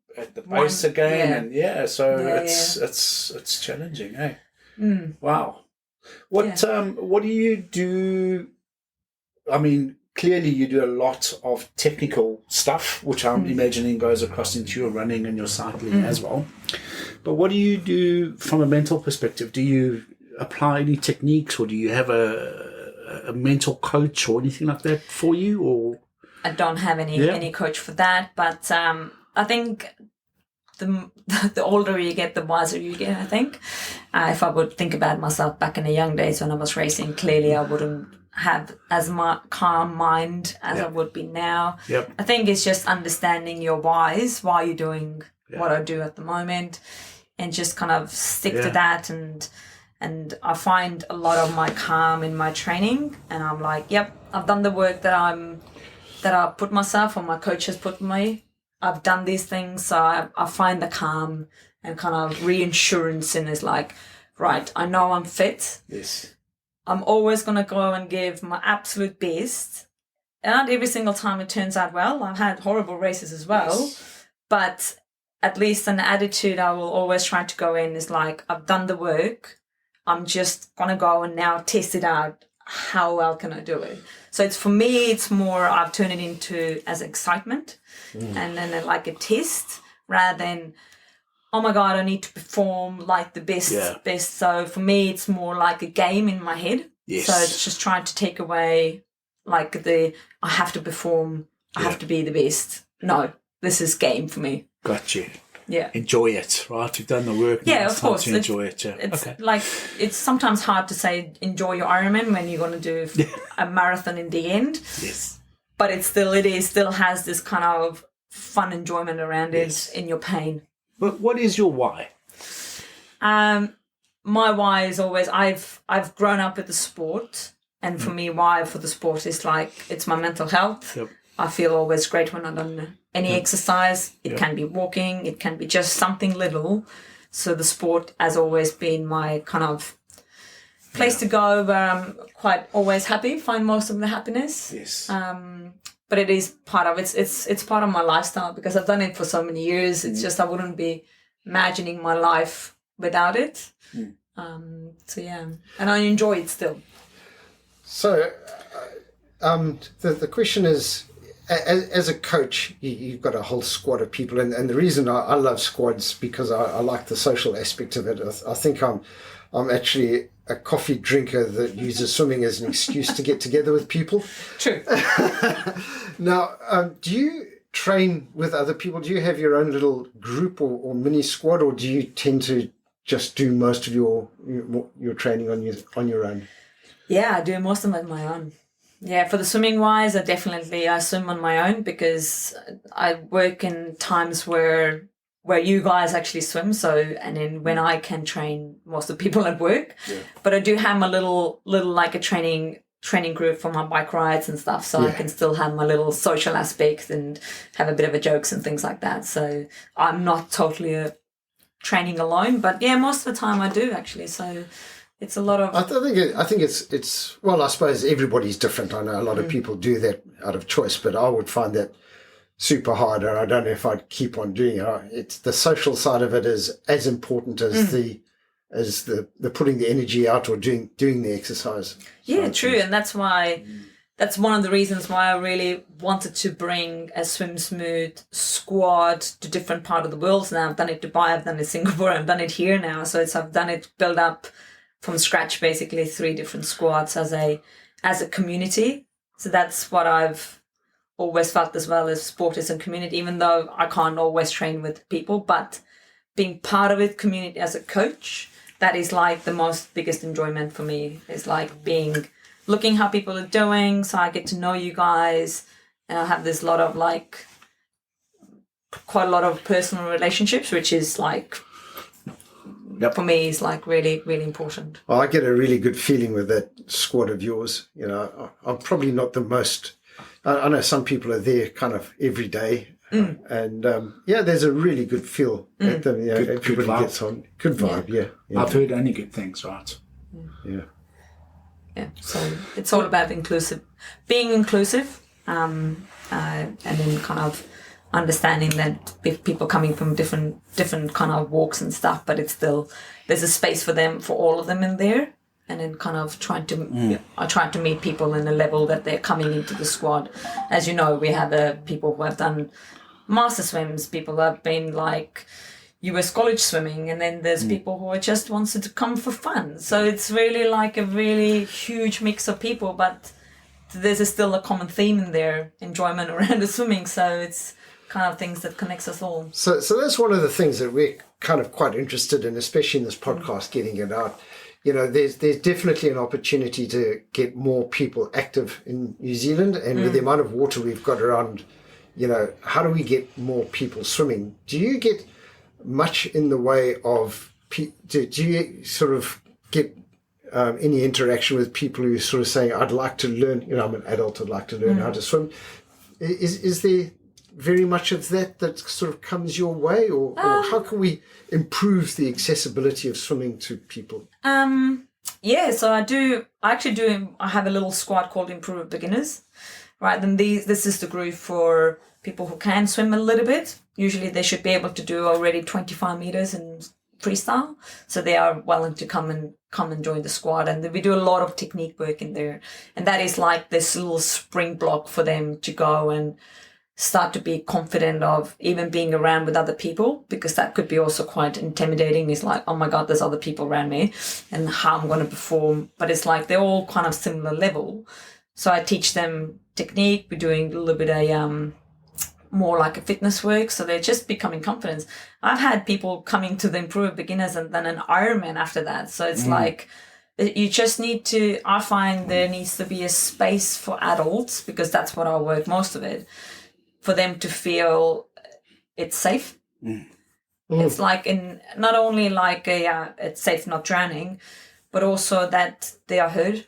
base again, it's challenging, eh? Wow. What do you do? I mean, clearly you do a lot of technical stuff, which I'm imagining goes across into your running and your cycling as well. But what do you do from a mental perspective? Do you apply any techniques, or do you have a mental coach or anything like that for you? Or I don't have any coach for that, but I think the older you get, the wiser you get, I think. If I would think about myself back in the young days when I was racing, clearly I wouldn't have as much calm mind as I would be now. Yep. I think it's just understanding your whys, why you're doing what I do at the moment, and just kind of stick to that. And I find a lot of my calm in my training, and I'm like, I've done the work that I put myself, or my coach has put me. I've done these things, so I find the calm and kind of reassurance in is like, right, I know I'm fit. Yes. I'm always going to go and give my absolute best. And not every single time it turns out well. I've had horrible races as well. But at least an attitude I will always try to go in is like, I've done the work. I'm just going to go and now test it out. How well can I do it? So for me, it's more, I've turned it into as excitement and then like a test rather than, oh my God, I need to perform like the best. So for me, it's more like a game in my head. Yes. So it's just trying to take away like I have to perform, I have to be the best. No, this is game for me. Got you. Yeah. Enjoy it, right? You've done the work. Yeah, of course. Enjoy it. It's like, it's sometimes hard to say enjoy your Ironman when you're going to do a marathon in the end. Yes. But it still has this kind of fun enjoyment around it in your pain. But what is your why? My why is always I've grown up with the sport, and for me, why for the sport is like it's my mental health. Yep. I feel always great when I've done any exercise. It can be walking, it can be just something little. So the sport has always been my kind of place to go where I'm quite always happy, find most of the happiness. Yes. But it is part of it's part of my lifestyle because I've done it for so many years. It's just I wouldn't be imagining my life without it. And I enjoy it still. So the question is, as a coach, you've got a whole squad of people, and the reason I love squads because I like the social aspect of it. I think I'm actually a coffee drinker that uses swimming as an excuse to get together with people. True. Now, do you train with other people? Do you have your own little group or mini squad, or do you tend to just do most of your training on your own? Yeah, I do most of it on my own. Yeah, for the swimming wise, I swim on my own because I work in times where you guys actually swim. So, and then when I can train most of the people at work, but I do have my little like a training group for my bike rides and stuff. So I can still have my little social aspects and have a bit of a jokes and things like that. So I'm not totally training alone, but yeah, most of the time I do actually. So it's a lot of. I think it's well, I suppose everybody's different. I know a lot of people do that out of choice, but I would find that super hard, and I don't know if I'd keep on doing it. It's the social side of it is as important as the putting the energy out or doing the exercise. Yeah, true, and that's why. That's one of the reasons why I really wanted to bring a Swim Smooth squad to different part of the world. Now I've done it in Dubai, I've done it in Singapore, I've done it here now. So I've done it build up from scratch, basically 3 different squads as a community. So that's what I've always felt as well as sport is a community, even though I can't always train with people, but being part of it, community as a coach, that is like the biggest enjoyment for me. Is like looking how people are doing, so I get to know you guys, and I have this lot of quite a lot of personal relationships, which is like for me is like really, really important. Well, I get a really good feeling with that squad of yours. You know, I'm probably not the most. I know some people are there kind of every day, and there's a really good feel at them. You know, everybody gets on. Good vibe, yeah. I've heard only good things, right? Yeah. Yeah, so it's all about being inclusive, and then kind of understanding that if people coming from different kind of walks and stuff, but it's still there's a space for all of them in there, and then kind of I try to meet people in a level that they're coming into the squad. As you know, we have people who have done master swims, people who have been like US college swimming, and then there's people who just wanted to come for fun. So it's really like a really huge mix of people, but there's still a common theme in there, enjoyment around the swimming. So it's kind of things that connects us all. So that's one of the things that we're kind of quite interested in, especially in this podcast, getting it out. You know, there's definitely an opportunity to get more people active in New Zealand, and with the amount of water we've got around, you know, how do we get more people swimming? Do you get much in the way of, do you sort of get any interaction with people who are sort of saying, I'd like to learn, you know, I'm an adult, I'd like to learn how to swim. Is there very much of that sort of comes your way, or how can we improve the accessibility of swimming to people? So I have a little squad called Improve Beginners, right? And this is the group for people who can swim a little bit. Usually they should be able to do already 25 meters in freestyle. So they are willing to come and join the squad. And we do a lot of technique work in there. And that is like this little spring block for them to go and start to be confident of even being around with other people, because that could be also quite intimidating. It's like, oh my God, there's other people around me and how I'm going to perform. But it's like they're all kind of similar level. So I teach them technique. We're doing a little bit of more like a fitness work, so they're just becoming confident. I've had people coming to the Improve Beginners and then an Ironman after that. So it's like you just need to, I find there needs to be a space for adults, because that's what I work most of it, for them to feel it's safe. It's like not only like it's safe not drowning, but also that they are heard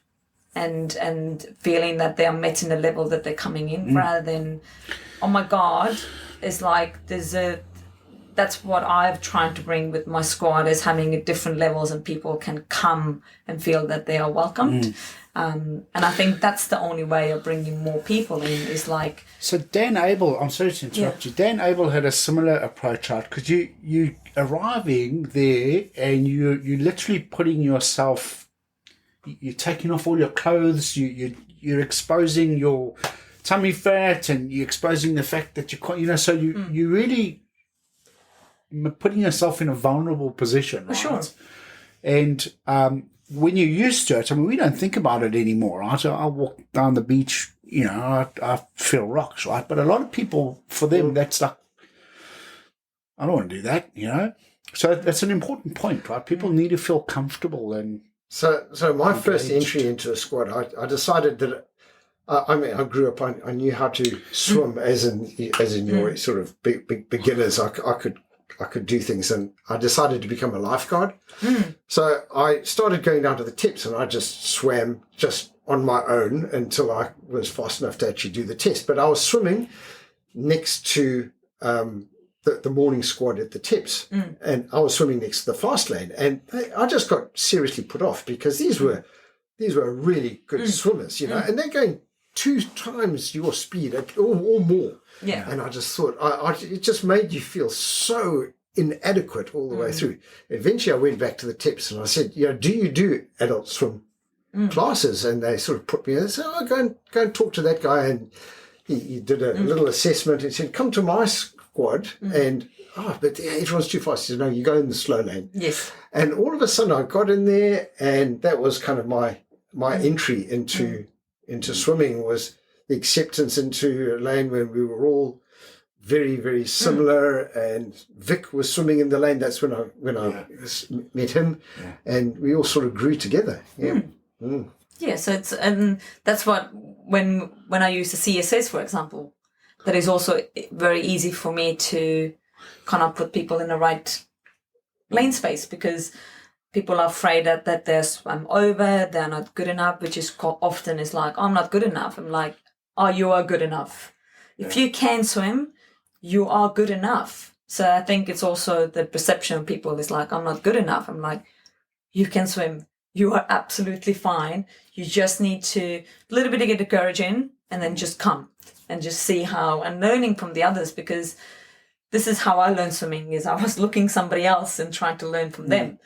and feeling that they are met in the level that they're coming in, rather than, oh my God, it's like that's what I've tried to bring with my squad, is having different levels and people can come and feel that they are welcomed. And I think that's the only way of bringing more people in, is like... So Dan Abel, I'm sorry to interrupt you, Dan Abel had a similar approach, right? Because you arriving there and you literally putting yourself, you're taking off all your clothes, you're exposing your tummy fat, and you're exposing the fact that you can't, so you really putting yourself in a vulnerable position, right? Sure. And when you're used to it, we don't think about it anymore, right? So I'll walk down the beach, I feel rocks, right? But a lot of people, for them, that's like, I don't want to do that, So that's an important point, right? People need to feel comfortable and So my engaged. first entry into a squad, I decided that I grew up. I knew how to swim, as in your sort of beginners. I could do things, and I decided to become a lifeguard. So I started going down to the tips, and I just swam just on my own until I was fast enough to actually do the test. But I was swimming next to the morning squad at the tips, and I was swimming next to the fast lane, and I just got seriously put off because these were really good swimmers, and they're going 2 times your speed or more. Yeah. And I just thought, it just made you feel so inadequate all the way through. Eventually, I went back to the tips and I said, do you do adult swim classes? And they sort of put me in and said, go and talk to that guy. And he did a little assessment and said, come to my squad. And, but everyone's too fast. He said, no, you go in the slow lane. Yes. And all of a sudden I got in there, and that was kind of my entry into swimming, was the acceptance into a lane where we were all very, very similar. And Vic was swimming in the lane. That's when I met him, and we all sort of grew together. Yeah. Yeah. So it's that's what when I use the CSS, for example, that is also very easy for me to kind of put people in the right lane space, because people are afraid that they're swam over, they're not good enough, which is often is like, I'm not good enough. I'm like, you are good enough. If you can swim, you are good enough. So I think it's also the perception of people is like, I'm not good enough. I'm like, you can swim. You are absolutely fine. You just need to a little bit to get the courage in, and then just come and just see how, and learning from the others, because this is how I learned swimming, is I was looking somebody else and trying to learn from them.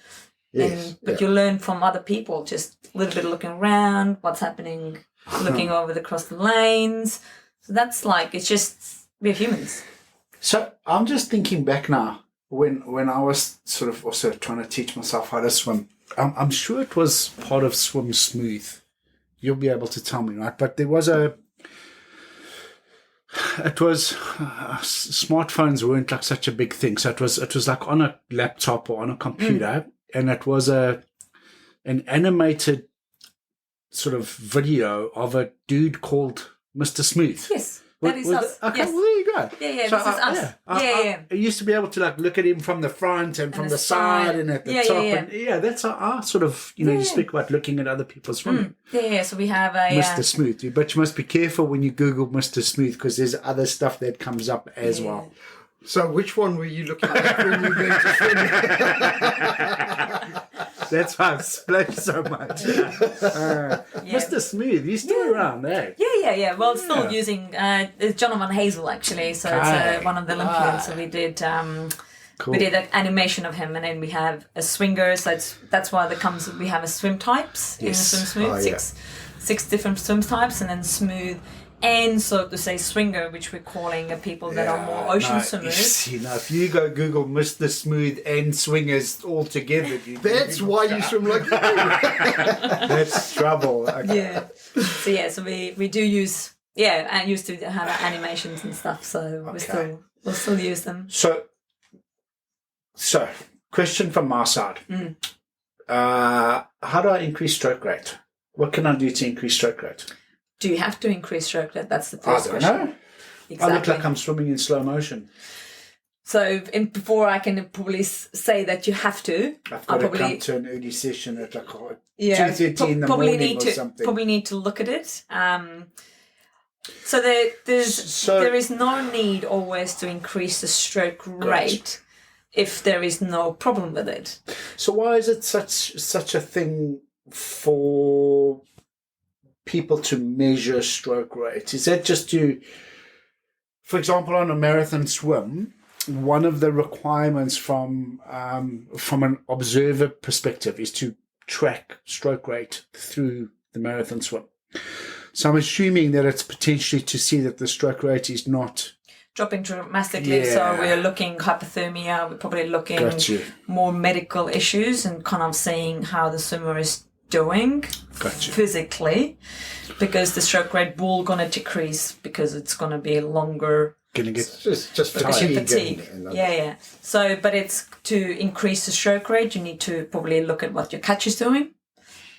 Yes. But you learn from other people, just a little bit looking around, what's happening, looking over across the lanes. So that's like, it's just, we're humans. So I'm just thinking back now, when I was sort of also trying to teach myself how to swim. I'm sure it was part of Swim Smooth. You'll be able to tell me, right? But there was smartphones weren't like such a big thing. So it was like on a laptop or on a computer, and it was an animated sort of video of a dude called Mr. Smooth. Yes, that is us. Okay, Yes. well, there you go. Yeah, so this is us. I used to be able to like look at him from the front and from the side and at the top. And that's our sort of, you speak about looking at other people's swimming. So we have a... Mr. Smooth. But you must be careful when you Google Mr. Smooth, because there's other stuff that comes up as well. So which one were you looking at when you went to swim? That's why I've splashed so much. Mr. Smooth, he's still around, eh? Yeah. Well, still using it's Jonathan Hazel, actually. So it's one of the Olympians. So we did we did an animation of him, and then we have a swinger. So that's why we have a swim types in the Swim Smooth. Six different swim types, and then smooth. And so to say swinger, which we're calling people that are more ocean swimmers. If you go Google Mr. Smooth and swingers all together, that's why you swim like that. That's trouble. Okay. Yeah. So we do use I used to have animations and stuff, so we'll still use them. So question from my side. How do I increase stroke rate? What can I do to increase stroke rate? Do you have to increase stroke rate? That's the first question. I don't know. Exactly. I look like I'm swimming in slow motion. So before I can probably say that you have to, I've got to come to an early session at like 2:30 in the morning or something. Probably need to look at it. So there is no need always to increase the stroke rate if there is no problem with it. So why is it such a thing for people to measure stroke rate? Is that just for example, on a marathon swim, one of the requirements from an observer perspective is to track stroke rate through the marathon swim. So I'm assuming that it's potentially to see that the stroke rate is not dropping dramatically. So we're looking hypothermia. We're probably looking more medical issues and kind of seeing how the swimmer is doing physically, because the stroke rate will going to decrease because it's going to be longer. Going to get just fatigue. Yeah. So, but it's to increase the stroke rate, you need to probably look at what your catch is doing.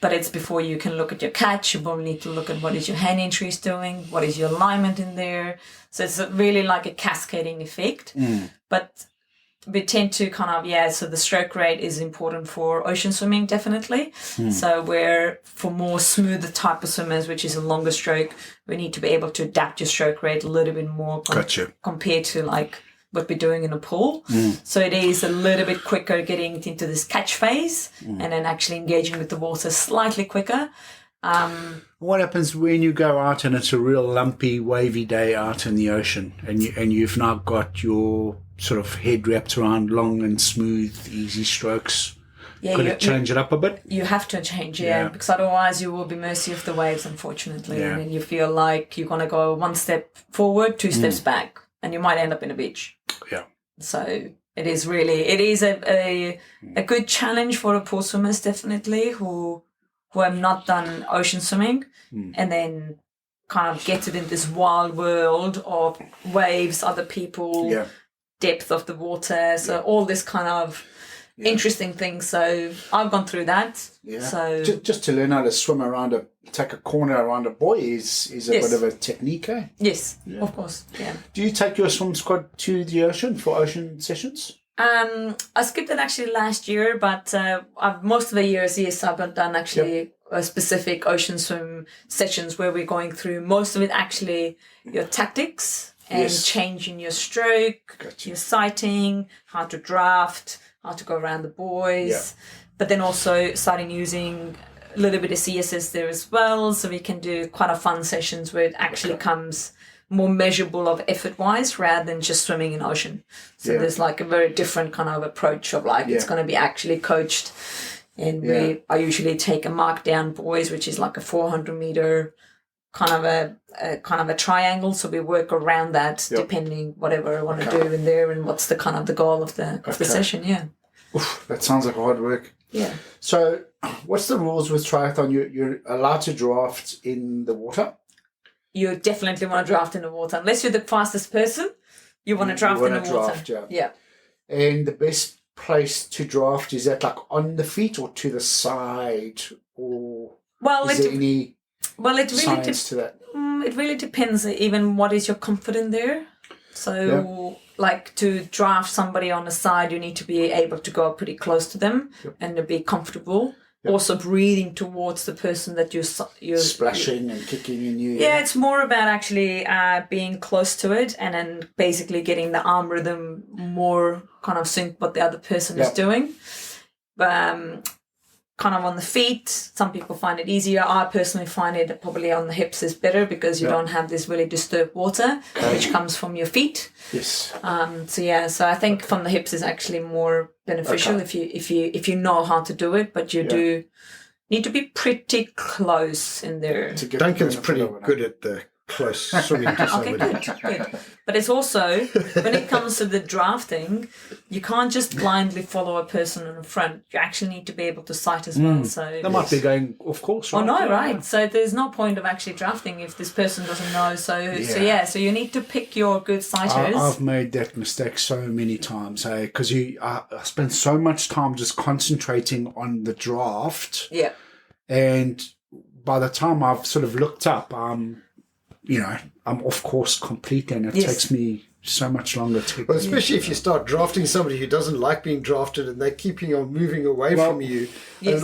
But it's before you can look at your catch, you probably need to look at what is your hand entries doing, what is your alignment in there. So it's really like a cascading effect. But we tend to kind of, so the stroke rate is important for ocean swimming, definitely. So where for more smoother type of swimmers, which is a longer stroke, we need to be able to adapt your stroke rate a little bit more compared to like what we're doing in a pool. So it is a little bit quicker getting into this catch phase and then actually engaging with the water slightly quicker. What happens when you go out and it's a real lumpy, wavy day out in the ocean and you've now got your sort of head wrapped around long and smooth, easy strokes? Could it change it up a bit? You have to change, because otherwise you will be mercy of the waves, unfortunately. And then you feel like you're going to go one step forward, two steps back, and you might end up in a beach. Yeah. So it is a good challenge for the pool swimmers, definitely, who have not done ocean swimming and then kind of get it in this wild world of waves, other people, depth of the water. So all this kind of interesting things. So I've gone through that. Yeah. So just to learn how to swim around take a corner around a buoy is a bit of a technique, eh? Yes, of course. Yeah. Do you take your swim squad to the ocean for ocean sessions? I skipped it actually last year, but most of the years, I've done actually specific ocean swim sessions where we're going through most of it actually your tactics and changing your stroke, your sighting, how to draft, how to go around the buoys, but then also starting using a little bit of CSS there as well, so we can do quite a fun sessions where it actually comes more measurable of effort-wise rather than just swimming in ocean. So there's like a very different kind of approach of like it's going to be actually coached. And I usually take a markdown buoys, which is like a 400-meter kind of a triangle. So we work around that depending whatever I want to do in there and what's the kind of the goal of the session. Yeah. Oof, that sounds like hard work. Yeah. So what's the rules with triathlon? You're allowed to draft in the water? You definitely want to draft in the water. Unless you're the fastest person, you want to draft in the water. Yeah. And the best place to draft, is that like on the feet or to the side? Or is there any science to that? It really depends even what is your comfort in there. So like to draft somebody on the side, you need to be able to go pretty close to them and to be comfortable. Also breathing towards the person that you're splashing and kicking in you. Yeah, it's more about actually being close to it and then basically getting the arm rhythm more kind of sync what the other person is doing. Kind of on the feet, some people find it easier. I personally find it probably on the hips is better because you don't have this really disturbed water which comes from your feet. Yes. So I think from the hips is actually more beneficial if you know how to do it, but you do need to be pretty close in there. Duncan's pretty good at the close swimming to somebody. Okay, good. But it's also, when it comes to the drafting, you can't just blindly follow a person in the front. You actually need to be able to sight as well. So they might be going, of course, right? Oh, no, right. So there's no point of actually drafting if this person doesn't know. So you need to pick your good sighters. I've made that mistake so many times, because I spend so much time just concentrating on the draft. Yeah. And by the time I've sort of looked up, I'm off course completely, and it takes me so much longer to... Well, especially if you start drafting somebody who doesn't like being drafted and they're keeping on moving away from you. Yes.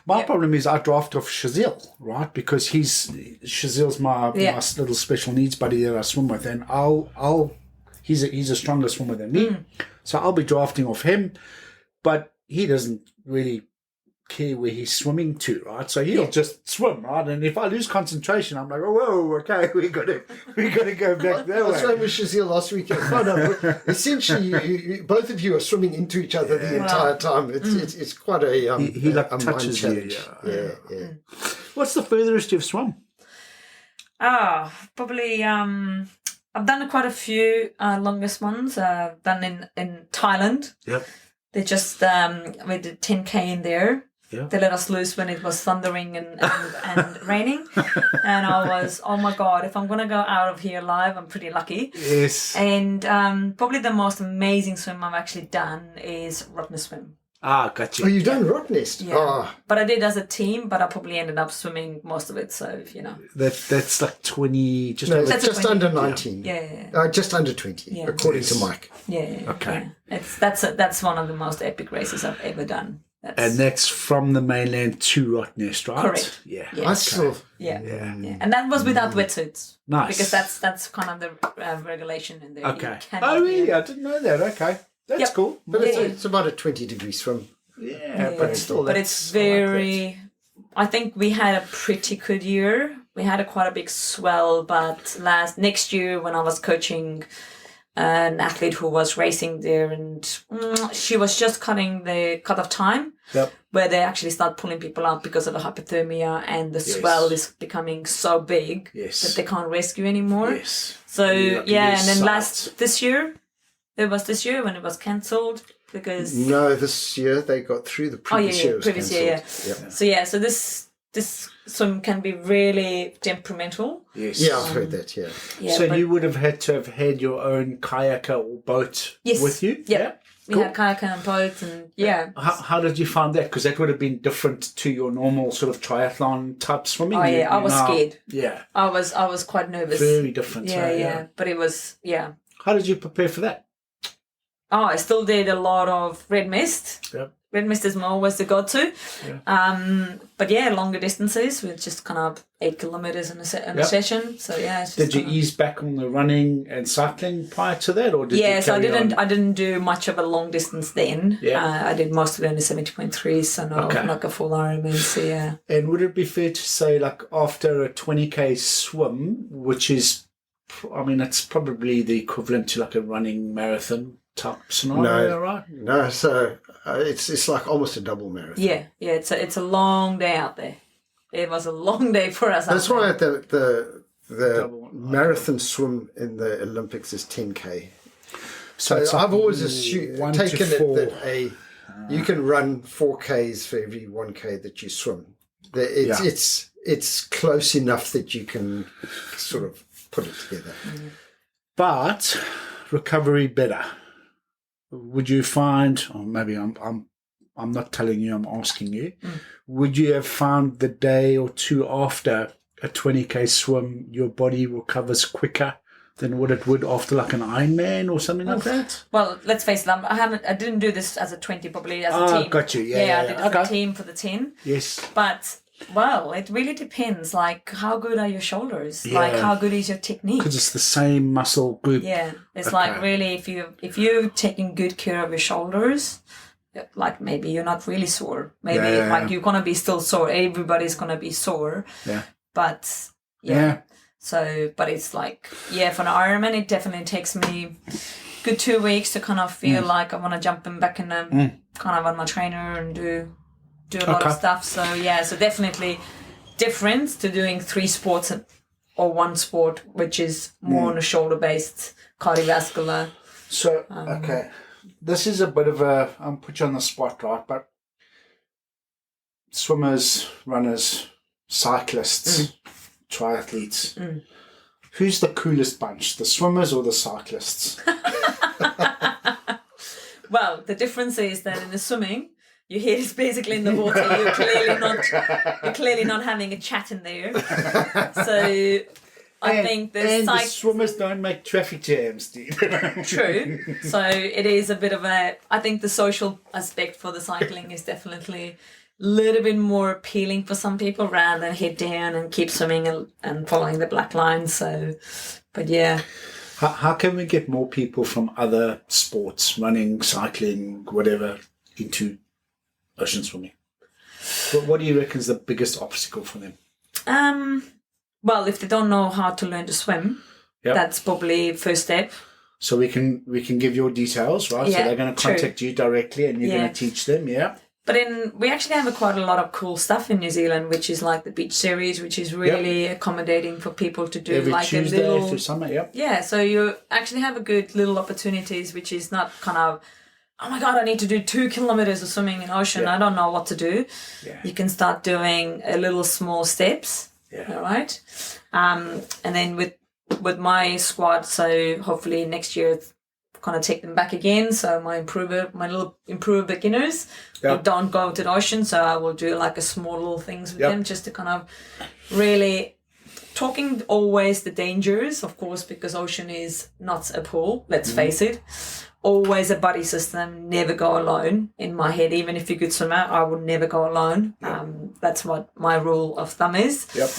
My problem is I draft off Shazil, right? Because Shazil's my little special needs buddy that I swim with, and he's a stronger swimmer than me. So I'll be drafting off him, but he doesn't really care where he's swimming to, right? So he'll just swim, right? And if I lose concentration, I'm like, oh, whoa, okay, we got to go back that way. I was swimming with Shazil last weekend. Essentially, you both of you are swimming into each other the entire time. It's quite a he like touches mind challenge. you. Yeah. What's the furthest you've swum? Probably. I've done quite a few longest ones. Done in Thailand. Yep. They just we did 10K in there. Yeah. They let us loose when it was thundering and raining, and I was, oh my god, if I'm gonna go out of here alive, I'm pretty lucky. Yes. And probably the most amazing swim I've actually done is Rottnest Swim. Got you. Oh, you've done Rottnest? Yeah. Oh. But I did as a team, but I probably ended up swimming most of it, so, you know. That's like 20, just No, over. it's just 20. under 19. Yeah. Just under 20, Yeah. according Yes. to Mike. Yeah. Okay. Yeah. That's one of the most epic races I've ever done. And that's from the mainland to Rottnest, right? Correct. Yeah. Yeah. I still... Yeah. Yeah. And that was without wetsuits. Nice. Because that's kind of the regulation in there. Okay. You cannot Oh, really? be- I didn't know that. Okay. That's Yep. cool. But Yeah. it's about a 20-degree swim. Yeah, but still, But it's very. I think we had a pretty good year. We had quite a big swell, but next year when I was coaching an athlete who was racing there, and she was just cutting the cut-off time, Yep. where they actually start pulling people out because of the hypothermia, and the Yes. swell is becoming so big Yes. that they can't rescue anymore. Yes. So You yeah, lose and then sight. this year when it was cancelled because No, this year they got through. The previous year was previous year, cancelled. So this swim can be really temperamental. Yes. Yeah, I've heard that, yeah. Yeah, So but you would have had to have had your own kayaker or boat Yes. with you? Yeah. we Cool. had kayak and boats, and yeah. How did you find that? Because that would have been different to your normal sort of triathlon type swimming. Oh yeah, I was scared. Yeah. I was quite nervous. Very different. Yeah. But it was How did you prepare for that? Oh, I still did a lot of red mist. Yep. Red mist is always the go-to. Yeah. But yeah, longer distances with just kind of 8 kilometers in a session. So yeah. It's just Did you kinda- ease back on the running and cycling prior to that, or did you? So I carry didn't. on? I didn't do much of a long distance then. Yeah. I did most of it in the 70.3, so not like a full Ironman. So yeah. And would it be fair to say, like after a 20K swim, which is, I mean, it's probably the equivalent to like a running marathon type scenario, right? No, so it's like almost a double marathon. Yeah. It's a long day out there. It was a long day for us. That's out why there. the Double. marathon swim in the Olympics is 10K. So it's I've like always 1 to taken it 4. that you can run 4Ks for every 1K that you swim. It's close enough that you can sort of put it together. But recovery better. Would you find, or maybe I'm not telling you, I'm asking you, would you have found the day or two after a 20K swim, your body recovers quicker than what it would after like an Ironman or something like that? Well, let's face it. I didn't do this as a 20, probably as a team. Got you. Yeah, I did as a team for the 10. Yes. But well, it really depends. Like, how good are your shoulders? Yeah. Like, how good is your technique? Because it's the same muscle group. Yeah, it's Okay. like really if you're taking good care of your shoulders, like maybe you're not really sore. Maybe Yeah. like you're gonna be still sore. Everybody's gonna be sore. Yeah. But Yeah. So, but it's like for an Ironman, it definitely takes me good 2 weeks to kind of feel like I want to jump back in kind of on my trainer and do a lot of stuff. So so definitely difference to doing 3 sports or 1 sport, which is more on a shoulder based cardiovascular. So, okay. This is a bit of I'm put you on the spot, right? But swimmers, runners, cyclists, triathletes, who's the coolest bunch, the swimmers or the cyclists? Well, the difference is that in the swimming, your head is basically in the water. You're clearly not having a chat in there. So I think the swimmers don't make traffic jams, dude. True. So it is a bit of I think the social aspect for the cycling is definitely a little bit more appealing for some people rather than head down and keep swimming and following the black line. So, but yeah. How can we get more people from other sports, running, cycling, whatever, into ocean swimming? What do you reckon is the biggest obstacle for them? Well, if they don't know how to learn to swim, that's probably first step. So we can give your details, right? Yeah, so they're going to contact you directly and you're going to teach them, But then we actually have quite a lot of cool stuff in New Zealand, which is like the beach series, which is really accommodating for people to do Every like Tuesday a little through summer, yep. Yeah, so you actually have a good little opportunities, which is not kind of, oh my God, I need to do 2 kilometers of swimming in ocean. I don't know what to do. Yeah. You can start doing a little small steps. Yeah. All right. And then with my squad, so hopefully next year kind of take them back again. So my little improver beginners who don't go to the ocean. So I will do like a small little things with them just to kind of really talking always the dangers, of course, because ocean is not a pool. Let's face it. Always a buddy system. Never go alone. In my head, even if you're a good swimmer, I would never go alone. That's what my rule of thumb is. Yep.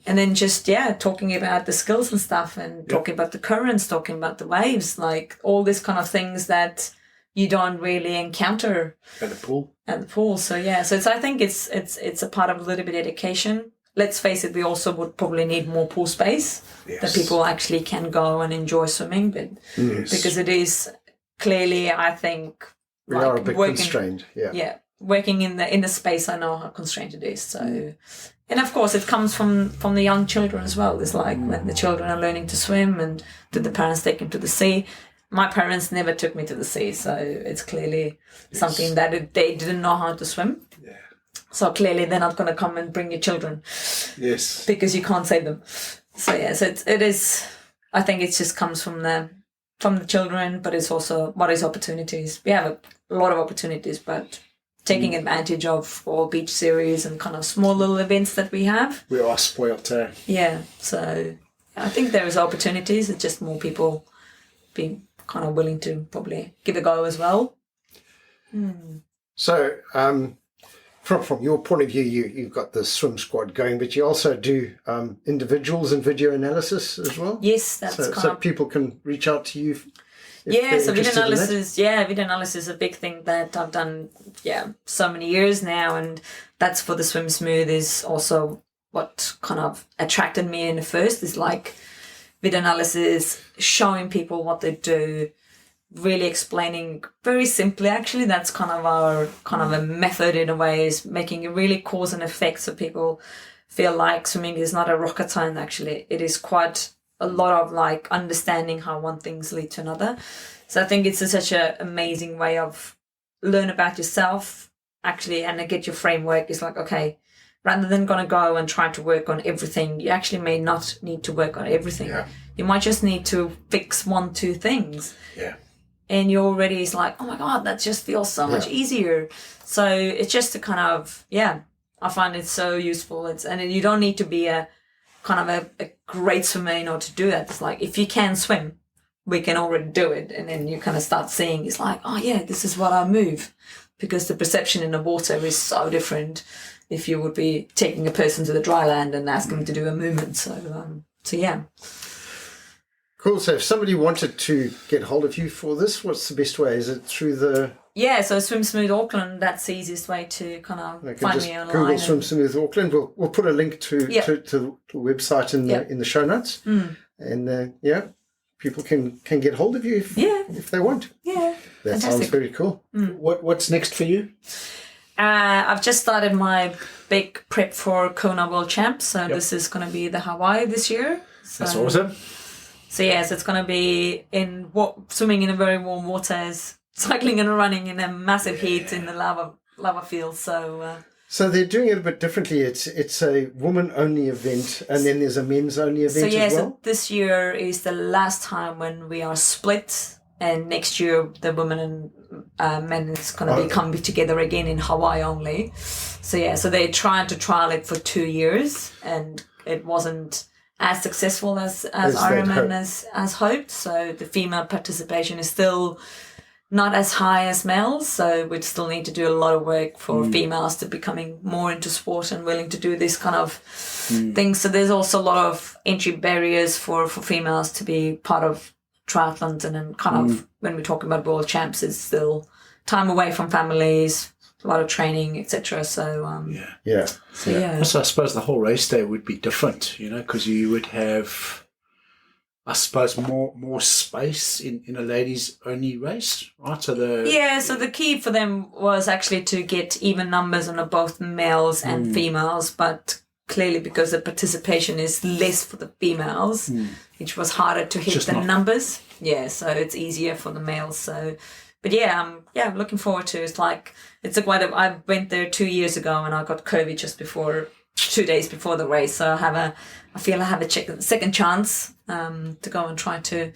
And then just, talking about the skills and stuff and talking about the currents, talking about the waves, like all these kind of things that you don't really encounter At the pool. So, I think it's a part of a little bit of education. Let's face it, we also would probably need more pool space that people actually can go and enjoy swimming, but because it is clearly, I think, we are a bit constrained. Yeah, working in the space, I know how constrained it is. So, and of course, it comes from the young children as well. It's like when the children are learning to swim, and did the parents take them to the sea? My parents never took me to the sea, so it's clearly something that they didn't know how to swim. Yeah. So clearly, they're not going to come and bring your children. Yes. Because you can't save them. So it is. I think it just comes from the children, but it's also what is opportunities. We have a lot of opportunities, but taking advantage of all beach series and kind of small little events that we have. We are spoilt too. Yeah, so I think there is opportunities. It's just more people being kind of willing to probably give a go as well. So, from your point of view, you've got the swim squad going, but you also do individuals and video analysis as well? Yes, that's so people can reach out to you. So video analysis is a big thing that I've done, so many years now, and that's for the Swim Smooth is also what kind of attracted me in the first is like video analysis, showing people what they do, really explaining very simply. Actually, that's kind of a method in a way, is making it really cause and effect so people feel like swimming is not a rocket science. Actually, it is quite a lot of like understanding how one things lead to another. So I think it's such an amazing way of learn about yourself actually, and get your framework. Is like, okay, rather than going to go and try to work on everything, you actually may not need to work on everything. Yeah. You might just need to fix 1-2 things. Yeah. And you already is like, oh my God, that just feels so much easier. So it's just to kind of, I find it so useful. And you don't need to be a great swimmer in order to do that. It's like, if you can swim, we can already do it. And then you kind of start seeing, it's like, oh yeah, this is what I move. Because the perception in the water is so different if you would be taking a person to the dry land and asking them to do a movement. So yeah. Cool. So if somebody wanted to get hold of you for this, what's the best way? Is it through the... Yeah, so Swim Smooth Auckland, that's the easiest way to kind of find me online. Google Swim Smooth Auckland. We'll put a link to the website in the show notes. And people can get hold of you if they want. Yeah. That sounds very cool. What's next for you? I've just started my big prep for Kona World Champs. So this is going to be the Hawaii this year. So, that's awesome. So yes, it's going to be swimming in a very warm waters, cycling and running in a massive heat in the lava field. So they're doing it a bit differently. It's a woman-only event, and then there's a men's-only event as well? So this year is the last time when we are split, and next year the women and men is going to be coming together again in Hawaii only. So they tried to trial it for 2 years, and it wasn't as successful as Ironman as hoped. So the female participation is still not as high as males. So we'd still need to do a lot of work for females to becoming more into sport and willing to do this kind of things. So there's also a lot of entry barriers for females to be part of triathlons. And then kind of when we're talking about world champs, it's still time away from families, a lot of training, etc. So So I suppose the whole race day would be different, because you would have I suppose, more space in a ladies only race, right? So the key for them was actually to get even numbers on both males and females, but clearly because the participation is less for the females, which was harder to hit the numbers. Yeah, so it's easier for the males. So, but I'm looking forward to it. I went there 2 years ago and I got COVID just before 2 days before the race. So I feel I have a second chance to go and try to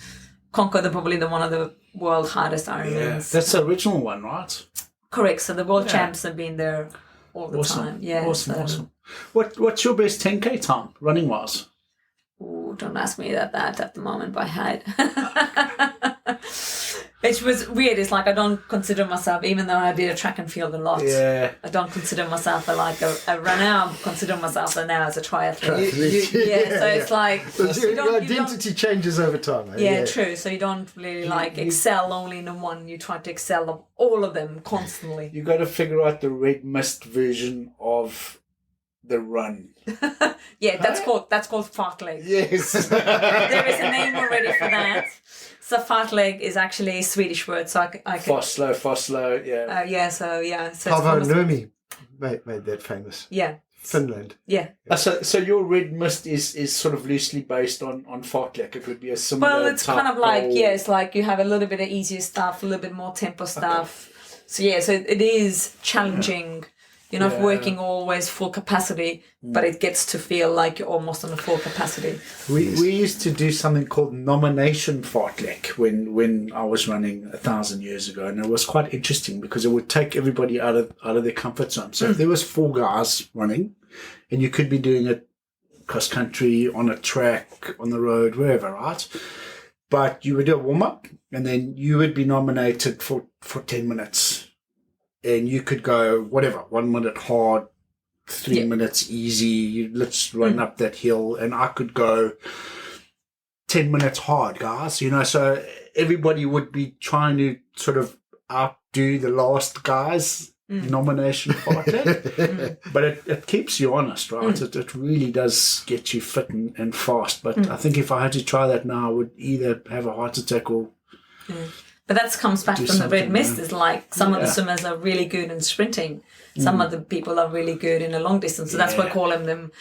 conquer one of the world hardest Ironmans. Yeah, that's the original one, right? Correct. So the world champs have been there all the time. Yeah. Awesome. What's your best 10K time running wise? Ooh, don't ask me that at the moment by height. Which was weird. It's like I don't consider myself, even though I did a track and field a lot. Yeah. I don't consider myself a runner. I consider myself now as a triathlete. Yeah. So it's like your identity changes over time. Eh? Yeah, true. So you don't really excel only in one. You try to excel of all of them constantly. You got to figure out the red mist version of the run. Yeah, that's called fartlek. Yes. There is a name already for that. So fartlek is actually a Swedish word. So I could... Fast slow, yeah. So Paavo Nurmi made that famous. Yeah. Finland. Yeah. So your red mist is sort of loosely based on fartlek. It would be a similar. Well, it's kind of like it's like you have a little bit of easier stuff, a little bit more tempo stuff. Okay. So it is challenging. You're not working always full capacity, but it gets to feel like you're almost on a full capacity. We used to do something called nomination fartlek when I was running 1,000 years ago, and it was quite interesting because it would take everybody out of their comfort zone. So if there was 4 guys running, and you could be doing it cross country, on a track, on the road, wherever, right? But you would do a warm up, and then you would be nominated for 10 minutes. And you could go, 1 minute hard, 3 minutes easy, let's run up that hill. And I could go 10 minutes hard, guys. So everybody would be trying to sort of outdo the last guy's nomination for it. But it keeps you honest, right? It really does get you fit and fast. But I think if I had to try that now, I would either have a heart attack or... But that comes back from the red mist. Is like some of the swimmers are really good in sprinting. Some of the people are really good in a long distance. So that's why I call them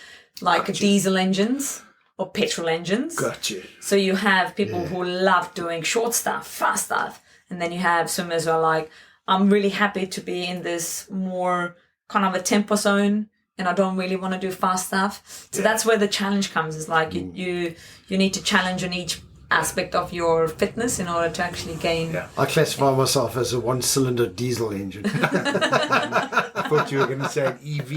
like diesel engines or petrol engines. Gotcha. So you have people who love doing short stuff, fast stuff. And then you have swimmers who are like, I'm really happy to be in this more kind of a tempo zone and I don't really want to do fast stuff. So that's where the challenge comes. Is like you need to challenge on each aspect of your fitness in order to actually gain. I classify myself as a 1-cylinder diesel engine. I thought you were going to say an EV.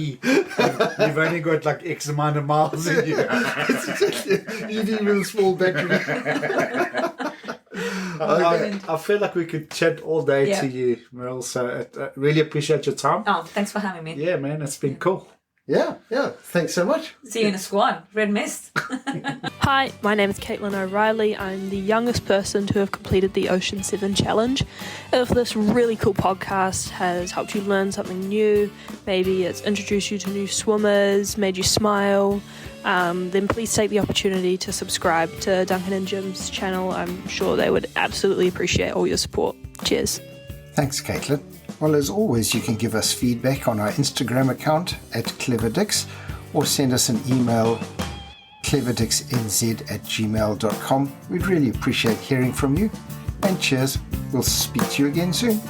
You've only got like X amount of miles in you. EV with a small battery. I feel like we could chat all day to you, Merle. So I really appreciate your time. Oh, thanks for having me. Yeah, man, it's been cool. Yeah. Thanks so much. See you in a squad. Red mist. Hi, my name is Caitlin O'Reilly. I'm the youngest person to have completed the Ocean 7 Challenge. If this really cool podcast has helped you learn something new, maybe it's introduced you to new swimmers, made you smile, then please take the opportunity to subscribe to Duncan and Jim's channel. I'm sure they would absolutely appreciate all your support. Cheers. Thanks, Caitlin. Well, as always, you can give us feedback on our Instagram account @cleverdix or send us an email cleverdixnz@gmail.com. We'd really appreciate hearing from you. And cheers. We'll speak to you again soon.